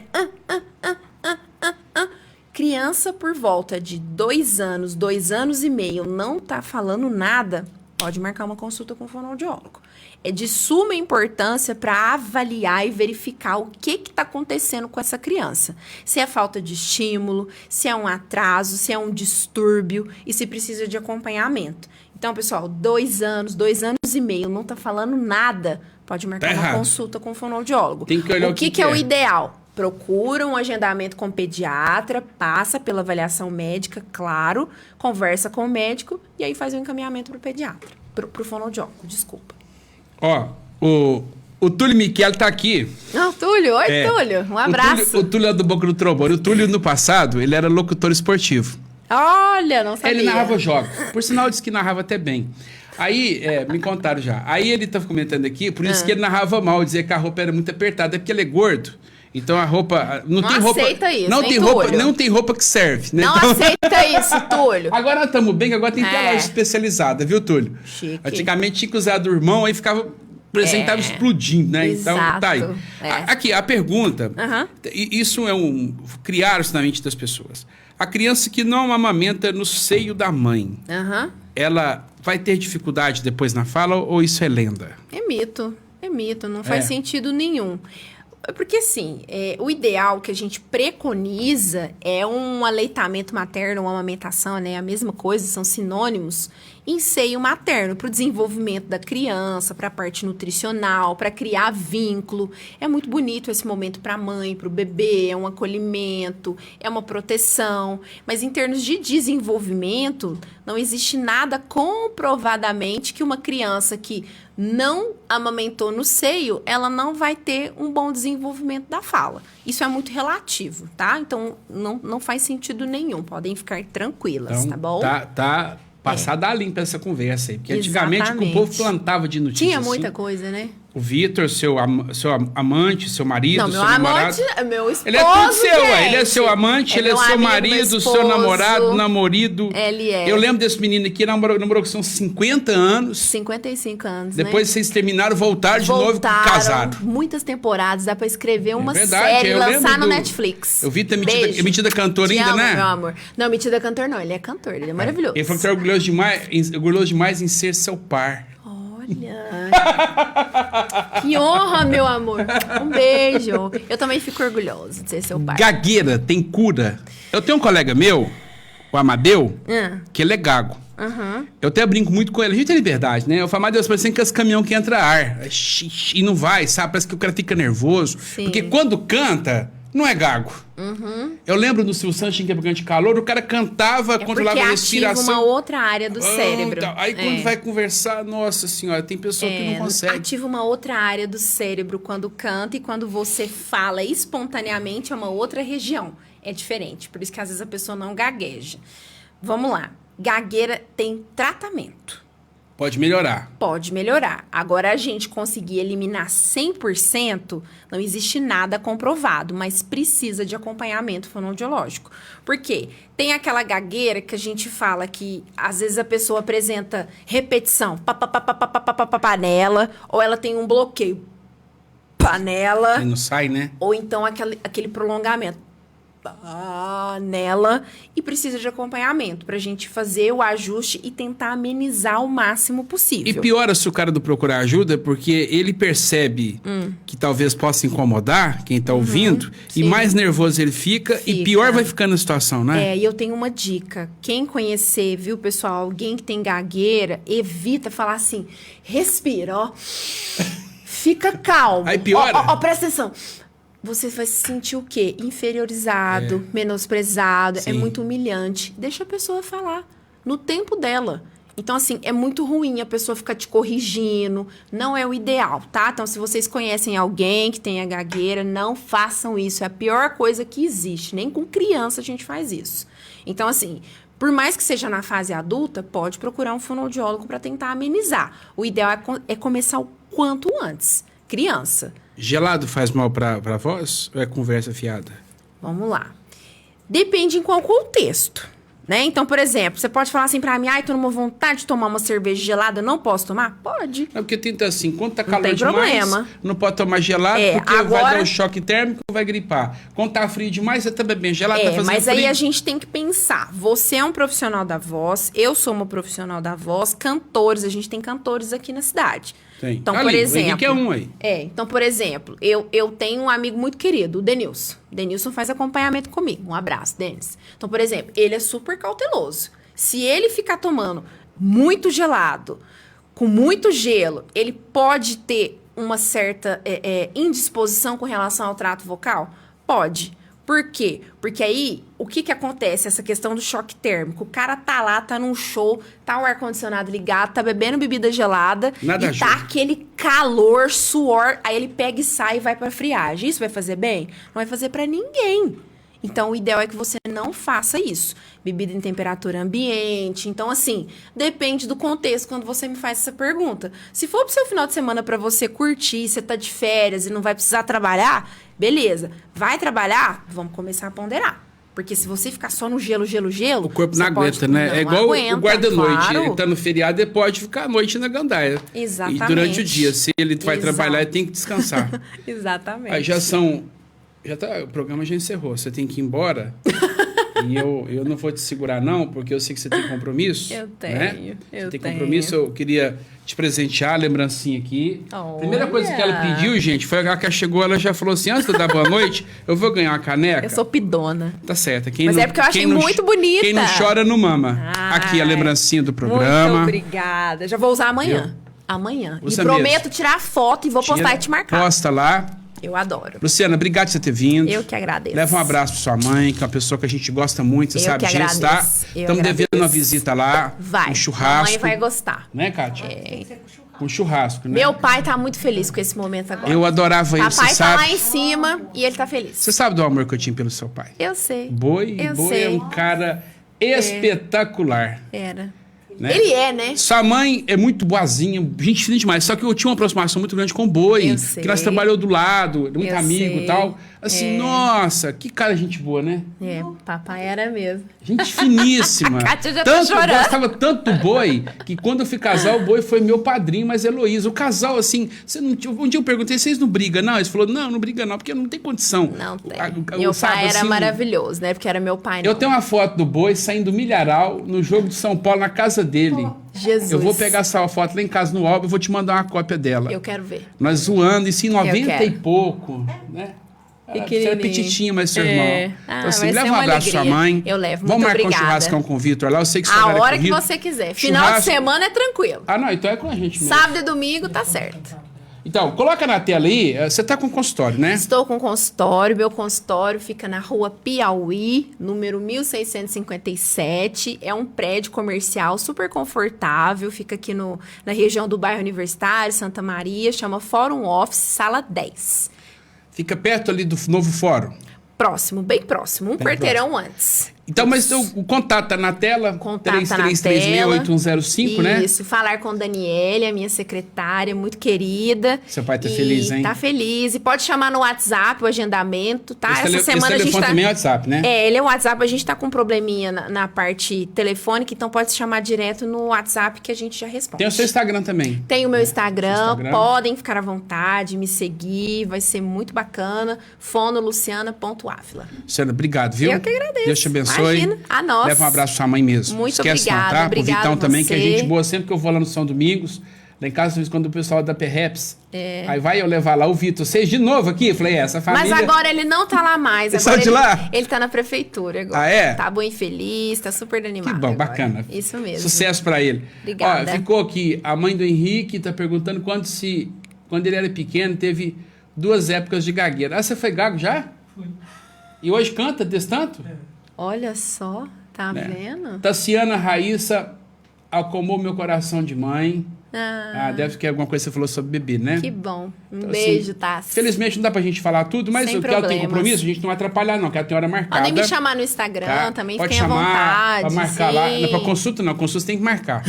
Criança por volta de 2 anos, 2 anos e meio, não tá falando nada, pode marcar uma consulta com o fonoaudiólogo. É de suma importância para avaliar e verificar o que está acontecendo com essa criança. Se é falta de estímulo, se é um atraso, se é um distúrbio e se precisa de acompanhamento. Então, pessoal, 2 anos, 2 anos e meio, não tá falando nada, pode marcar uma consulta com o fonoaudiólogo. Tem que olhar o que é o ideal? Procura um agendamento com o pediatra, passa pela avaliação médica, claro, conversa com o médico e aí faz o encaminhamento para o pediatra, para o fonoaudiólogo, desculpa. Ó, o Túlio Michele tá aqui. Não, Túlio, oi Túlio, um abraço. O Túlio é do Boca do Trombone. O Túlio, no passado, ele era locutor esportivo. Olha, não sabia. Ele narrava jogos, por sinal, disse que narrava até bem. Aí, me contaram já. Aí ele tava comentando aqui, por isso que ele narrava mal, dizia que a roupa era muito apertada, é porque ele é gordo. Então a roupa... Não tem roupa, aceita isso, não hein, tem roupa, não tem roupa que serve, né? Não então... aceita isso, Túlio. Agora nós estamos bem, que agora tem loja especializada, viu, Túlio? Chique. Antigamente tinha que usar do irmão, aí ficava... Tava explodindo, né? Exato. Então, tá aí. Aqui, a pergunta... Isso criaram isso na mente das pessoas. A criança que não amamenta no seio da mãe, ela vai ter dificuldade depois na fala ou isso é lenda? É mito, não faz sentido nenhum. Porque, assim, o ideal que a gente preconiza é um aleitamento materno, uma amamentação, né? A mesma coisa, são sinônimos, em seio materno, para o desenvolvimento da criança, para a parte nutricional, para criar vínculo. É muito bonito esse momento para a mãe, para o bebê, é um acolhimento, é uma proteção. Mas em termos de desenvolvimento, não existe nada comprovadamente que uma criança que não amamentou no seio, ela não vai ter um bom desenvolvimento da fala. Isso é muito relativo, tá? Então, não faz sentido nenhum. Podem ficar tranquilas, então, tá bom? Tá passada a limpa essa conversa aí. Porque antigamente o povo plantava de notícias. Tinha muita coisa, né? O Vitor, seu amante, seu marido, Não, seu meu namorado. amante é meu esposo, Ele é tudo seu, gente. ele é seu amante, ele é meu seu amigo, marido, meu seu esposo. namorado, namorido. Ele é. Eu lembro desse menino aqui, namorou com são 50 anos. 55 anos, Depois né? vocês terminaram, voltaram de novo casado. Muitas temporadas, dá pra escrever uma verdade, série e eu lançar lembro no Netflix. Eu vi ter Beijo. metida cantor Te ainda, amo, né? meu amor. Não, metida cantor não, ele é cantor, ele é maravilhoso. Ele falou que tá orgulhoso demais em ser seu par. Olha, que honra, meu amor. Um beijo. Eu também fico orgulhoso de ser seu pai. Gagueira tem cura. Eu tenho um colega meu, o Amadeu, que ele é gago. Eu até brinco muito com ele. A gente tem liberdade, né? Eu falo, Deus, parece que é esse caminhão que entra ar. E não vai, sabe? Parece que o cara fica nervoso. Sim. Porque quando canta, não é gago. Eu lembro do Silvio Santos, tinha que de calor, o cara cantava, controlava a respiração. Ativa uma outra área do cérebro. Então, aí quando vai conversar, nossa senhora, tem pessoa que não consegue. Ativa uma outra área do cérebro quando canta, e quando você fala espontaneamente é uma outra região. É diferente, por isso que às vezes a pessoa não gagueja. Vamos lá. Gagueira tem tratamento. Pode melhorar. Pode melhorar. Agora, a gente conseguir eliminar 100%, não existe nada comprovado, mas precisa de acompanhamento fonoaudiológico. Por quê? Tem aquela gagueira que a gente fala que, às vezes, a pessoa apresenta repetição, panela, ou ela tem um bloqueio, panela. E não sai, né? Ou então aquele prolongamento. Nela, e precisa de acompanhamento pra gente fazer o ajuste e tentar amenizar o máximo possível. E piora se o cara do procurar ajuda, porque ele percebe que talvez possa incomodar quem tá ouvindo, e mais nervoso ele fica, e pior vai ficando a situação, né? E eu tenho uma dica. Quem conhecer, viu, pessoal, alguém que tem gagueira, evita falar assim, respira, ó. Fica calmo. Aí piora. Ó, presta atenção. Você vai se sentir o quê? Inferiorizado, menosprezado, é muito humilhante. Deixa a pessoa falar no tempo dela. Então, assim, é muito ruim a pessoa ficar te corrigindo. Não é o ideal, tá? Então, se vocês conhecem alguém que tenha gagueira, não façam isso. É a pior coisa que existe. Nem com criança a gente faz isso. Então, assim, por mais que seja na fase adulta, pode procurar um fonoaudiólogo para tentar amenizar. O ideal é começar o quanto antes. Criança. Gelado faz mal pra voz ou é conversa fiada? Vamos lá. Depende em qual contexto, né? Então, por exemplo, você pode falar assim pra mim, tô numa vontade de tomar uma cerveja gelada, não posso tomar? Pode. É porque tenta assim, quando tá calor tem demais, problema. não pode tomar gelado, porque agora... vai dar um choque térmico, vai gripar. Quando tá frio demais, você tá bebendo gelado, tá fazendo mas frio. aí a gente tem que pensar, você é um profissional da voz, eu sou uma profissional da voz, cantores, a gente tem cantores aqui na cidade. Tem. Então, Ali, por exemplo... o Henrique é um aí. Então, por exemplo, eu tenho um amigo muito querido, o Denilson. O Denilson faz acompanhamento comigo. Um abraço, Denis. Então, por exemplo, ele é super cauteloso. Se ele ficar tomando muito gelado, com muito gelo, ele pode ter uma certa indisposição com relação ao trato vocal? Pode. Por quê? Porque aí, o que acontece? Essa questão do choque térmico. O cara tá lá, tá num show, tá o ar-condicionado ligado, tá bebendo bebida gelada. Nada e ajuda. tá aquele calor, suor. Aí ele pega e sai e vai pra friagem. Isso vai fazer bem? Não vai fazer pra ninguém. Então, o ideal é que você não faça isso. Bebida em temperatura ambiente. Então, assim, depende do contexto quando você me faz essa pergunta. Se for pro seu final de semana pra você curtir, você tá de férias e não vai precisar trabalhar, beleza. Vai trabalhar? Vamos começar a ponderar. Porque se você ficar só no gelo... O corpo não aguenta, né? Não é igual aguenta, o guarda-noite. claro. Ele tá no feriado, ele pode ficar à noite na gandaia. Exatamente. E durante o dia, se ele vai Exato. trabalhar, ele tem que descansar. Exatamente. Aí o programa já encerrou. Você tem que ir embora. E eu não vou te segurar, não, porque eu sei que você tem compromisso. Eu tenho, né? eu Você tem tenho. compromisso, eu queria te presentear, a lembrancinha aqui. Olha. Primeira coisa que ela pediu, gente, foi a que ela chegou, ela já falou assim, antes de eu dar boa noite, eu vou ganhar uma caneca. Eu sou pidona. Tá certo. Mas é porque eu achei muito bonita. Quem não chora, não mama. Ai, Aqui a lembrancinha do programa. Muito obrigada. Já vou usar amanhã. Amanhã. Usa E prometo mesmo. tirar foto e vou postar e te marcar. Posta lá. Eu adoro. Luciana, obrigado por você ter vindo. Eu que agradeço. Leva um abraço pra sua mãe, que é uma pessoa que a gente gosta muito, você Eu sabe que disso, tá? agradeço. Eu Estamos devendo agradeço. uma visita lá. Vai. Um churrasco. Mamãe vai gostar. Né, Kátia? Um churrasco, né? Meu pai tá muito feliz com esse momento agora. Eu adorava ele, você Papai tá sabe. lá em cima e ele tá feliz. Você sabe do amor que eu tinha pelo seu pai. Eu sei. Boi Eu é sei. um cara espetacular. Era. Né? Ele é, né? Sua mãe é muito boazinha, gente fina demais. Só que eu tinha uma aproximação muito grande com o Boi. Eu sei. Que nós trabalhamos do lado, muito Eu amigo sei. e tal. Assim, nossa, que cara gente boa, né? É, papai era mesmo. Gente finíssima. A Kátia já tá Tanto, eu chorando. gostava tanto do Boi, que quando eu fui casar, o Boi foi meu padrinho, mas Heloísa. O casal, assim, você não, um dia eu perguntei, vocês não brigam, não? Eles falaram, não briga não, porque não tem condição. Não tem. Meu Meu pai era maravilhoso, né? Porque era meu pai, não. Eu tenho uma foto do Boi saindo do Milharal, no jogo de São Paulo, na casa dele. Jesus. Eu vou pegar essa foto lá em casa no álbum e vou te mandar uma cópia dela. Eu quero ver. Nós zoando, isso em 90 e quero. pouco, né? Você era Pequenininho. petitinho, mas seu irmão. Ah, Então, vai leva ser um uma abraço pra sua alegria. mãe. Eu levo, Vamos muito marcar obrigada. um churrascão com o Vitor lá. Eu sei que você A vai hora que você quiser. Final de semana é tranquilo. Ah, não, então é com a gente mesmo. Sábado e domingo tá certo. Então, coloca na tela aí. Você tá com consultório, né? Estou com consultório. Meu consultório fica na rua Piauí, número 1657. É um prédio comercial super confortável. Fica aqui na região do bairro Universitário, Santa Maria. Chama Fórum Office, sala 10. Fica perto ali do novo fórum. Próximo, bem próximo. Um quarteirão antes. Então, mas o contato tá na tela. Contato tá na tela. 3336-8105, né? Isso, falar com Daniele, a minha secretária, muito querida. Seu pai tá E feliz, hein? Tá feliz. E pode chamar no WhatsApp o agendamento, tá? Esse Essa semana a gente telefone tá... também é WhatsApp, né? É, ele é o WhatsApp, a gente tá com um probleminha na parte telefônica, então pode se chamar direto no WhatsApp que a gente já responde. Tem o seu Instagram também. Tem o meu Instagram, Instagram. podem ficar à vontade, me seguir, vai ser muito bacana. fonoluciana.ávila. Luciana, obrigado, viu? Eu que agradeço. Deus te abençoe. Imagina. A nós. Leva um abraço pra sua mãe mesmo. Muito Esquece obrigada, não, tá? Pro obrigada Vitão a também, que é você. gente boa. Sempre que eu vou lá no São Domingos, lá em casa, às vezes, quando o pessoal da Perreps, aí vai eu levar lá o Vitor. Vocês de novo aqui? Eu falei, essa família... Mas agora ele não tá lá mais. Ele Agora saiu de lá? Ele tá na prefeitura agora. Ah, é? Tá bom e feliz, tá super animado. Que bom, agora. bacana. Isso mesmo. Sucesso pra ele. Obrigada. Ó, ficou aqui, a mãe do Henrique tá perguntando quando ele era pequeno, teve 2 épocas de gagueira. Ah, você foi gago já? Fui. E hoje canta desse tanto? Olha só, tá Né? vendo? Tassiana Raíssa acalmou meu coração de mãe. Ah, Deve que alguma coisa que você falou sobre bebê, né? que bom. Um Então, beijo, assim, Tassi. Felizmente não dá pra gente falar tudo, mas Sem o que ela tem problemas. compromisso, a gente não vai atrapalhar não, que ela tem hora marcada. Podem me chamar no Instagram tá? também, Pode fiquem à chamar, vontade. pra marcar lá. Não é pra sim. consulta não, consulta você tem que marcar.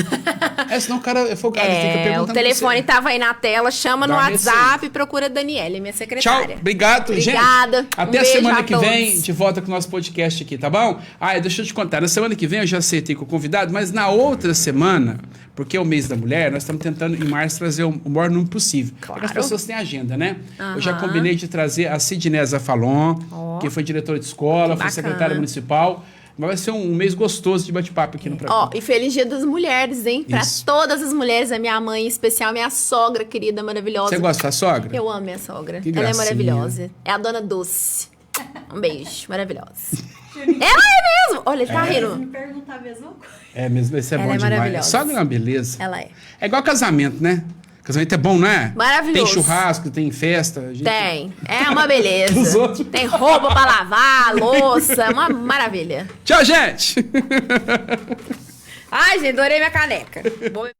Senão o cara é folgado, ele fica É, perguntando o telefone pra tava aí na tela, chama Dá no uma WhatsApp e procura a Daniele, minha você. secretária. Tchau, obrigado, Obrigada. gente. Até Um a beijo semana a que vem, todos. de volta com o nosso podcast aqui, tá bom? Deixa eu te contar, na semana que vem eu já acertei com o convidado, mas na outra semana, porque é o mês da mulher, nós estamos tentando, em março, trazer o maior número possível. Claro. Porque as pessoas têm agenda, né? Eu já Aham. combinei de trazer a Sidnésia Falon, Ó. que foi diretora de escola, Que foi bacana. secretária municipal. Mas vai ser um mês gostoso de bate-papo aqui no programa. Ó, e feliz dia das mulheres, hein? Pra Isso. todas as mulheres, a minha mãe em especial, minha sogra querida, maravilhosa. Você gosta da sogra? Eu amo minha sogra. Que Ela é gracinha. maravilhosa. É a dona Doce. Um beijo, maravilhosa. Ela é mesmo! Olha, ele tá Me rindo. perguntar a mesma coisa. É mesmo, isso é Ela bom é demais. maravilhosa. Sogra é uma beleza. Ela é. É igual casamento, né? Casamento é bom, não é? Maravilhoso. Tem churrasco, tem festa. a gente- Tem. É uma beleza. Os outros. Tem roupa pra lavar, louça, uma maravilha. Tchau, gente! Ai, gente, adorei minha caneca. Boa-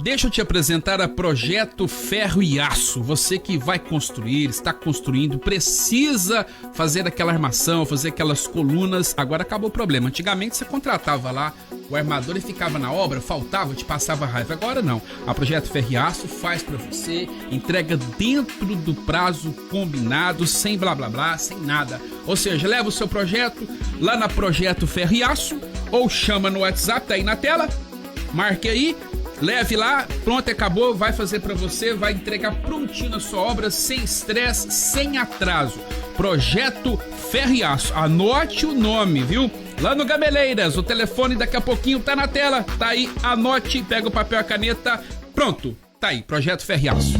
Deixa eu te apresentar a Projeto Ferro e Aço. Você que vai construir, está construindo, precisa fazer aquela armação, fazer aquelas colunas. Agora acabou o problema. Antigamente você contratava lá o armador e ficava na obra, faltava, te passava raiva. Agora não. A Projeto Ferro e Aço faz para você, entrega dentro do prazo combinado, sem blá blá blá, sem nada. Ou seja, leva o seu projeto lá na Projeto Ferro e Aço ou chama no WhatsApp, tá aí na tela. Marque aí. Leve lá, pronto, acabou, vai fazer pra você, vai entregar prontinho a sua obra, sem estresse, sem atraso. Projeto Ferro e Aço. Anote o nome, viu? Lá no Gabeleiras, o telefone daqui a pouquinho tá na tela, tá aí, anote, pega o papel e a caneta, pronto, tá aí, Projeto Ferro e Aço.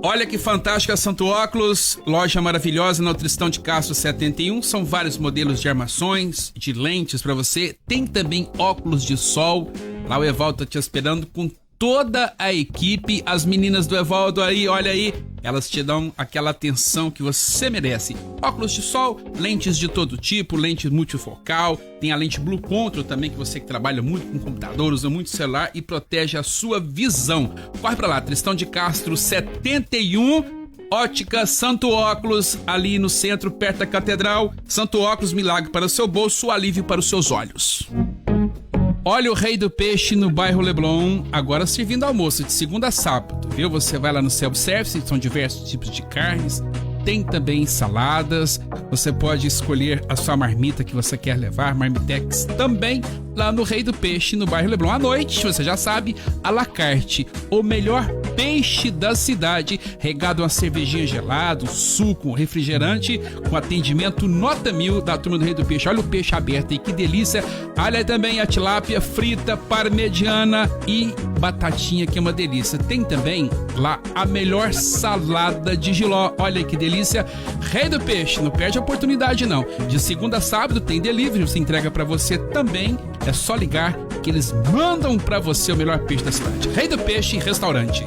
Olha que fantástica, Santo Óculos, loja maravilhosa na Tristão de Castro 71, são vários modelos de armações, de lentes pra você, tem também óculos de sol, lá o Evaldo tá te esperando com toda a equipe, as meninas do Evaldo aí, olha aí, elas te dão aquela atenção que você merece. Óculos de sol, lentes de todo tipo, lente multifocal, tem a lente Blue Control também, que você que trabalha muito com computador, usa muito celular e protege a sua visão. Corre pra lá, Tristão de Castro 71, Ótica Santo Óculos, ali no centro, perto da Catedral. Santo Óculos, milagre para o seu bolso, alívio para os seus olhos. Olha o Rei do Peixe no bairro Leblon, agora servindo almoço de segunda a sábado, viu? Você vai lá no self-service, são diversos tipos de carnes, tem também saladas, você pode escolher a sua marmita que você quer levar, marmitex também, lá no Rei do Peixe no bairro Leblon. À noite, você já sabe, à la carte, o melhor peixe da cidade, regado a uma cervejinha gelada, suco, refrigerante, com atendimento nota 1000 da turma do Rei do Peixe. Olha o peixe aberto aí, que delícia. Olha também a tilápia frita, parmegiana e batatinha, que é uma delícia. Tem também lá a melhor salada de jiló. Olha que delícia. Rei do Peixe, não perde a oportunidade não. De segunda a sábado tem delivery, você entrega pra você também. É só ligar que eles mandam pra você o melhor peixe da cidade. Rei do Peixe Restaurante.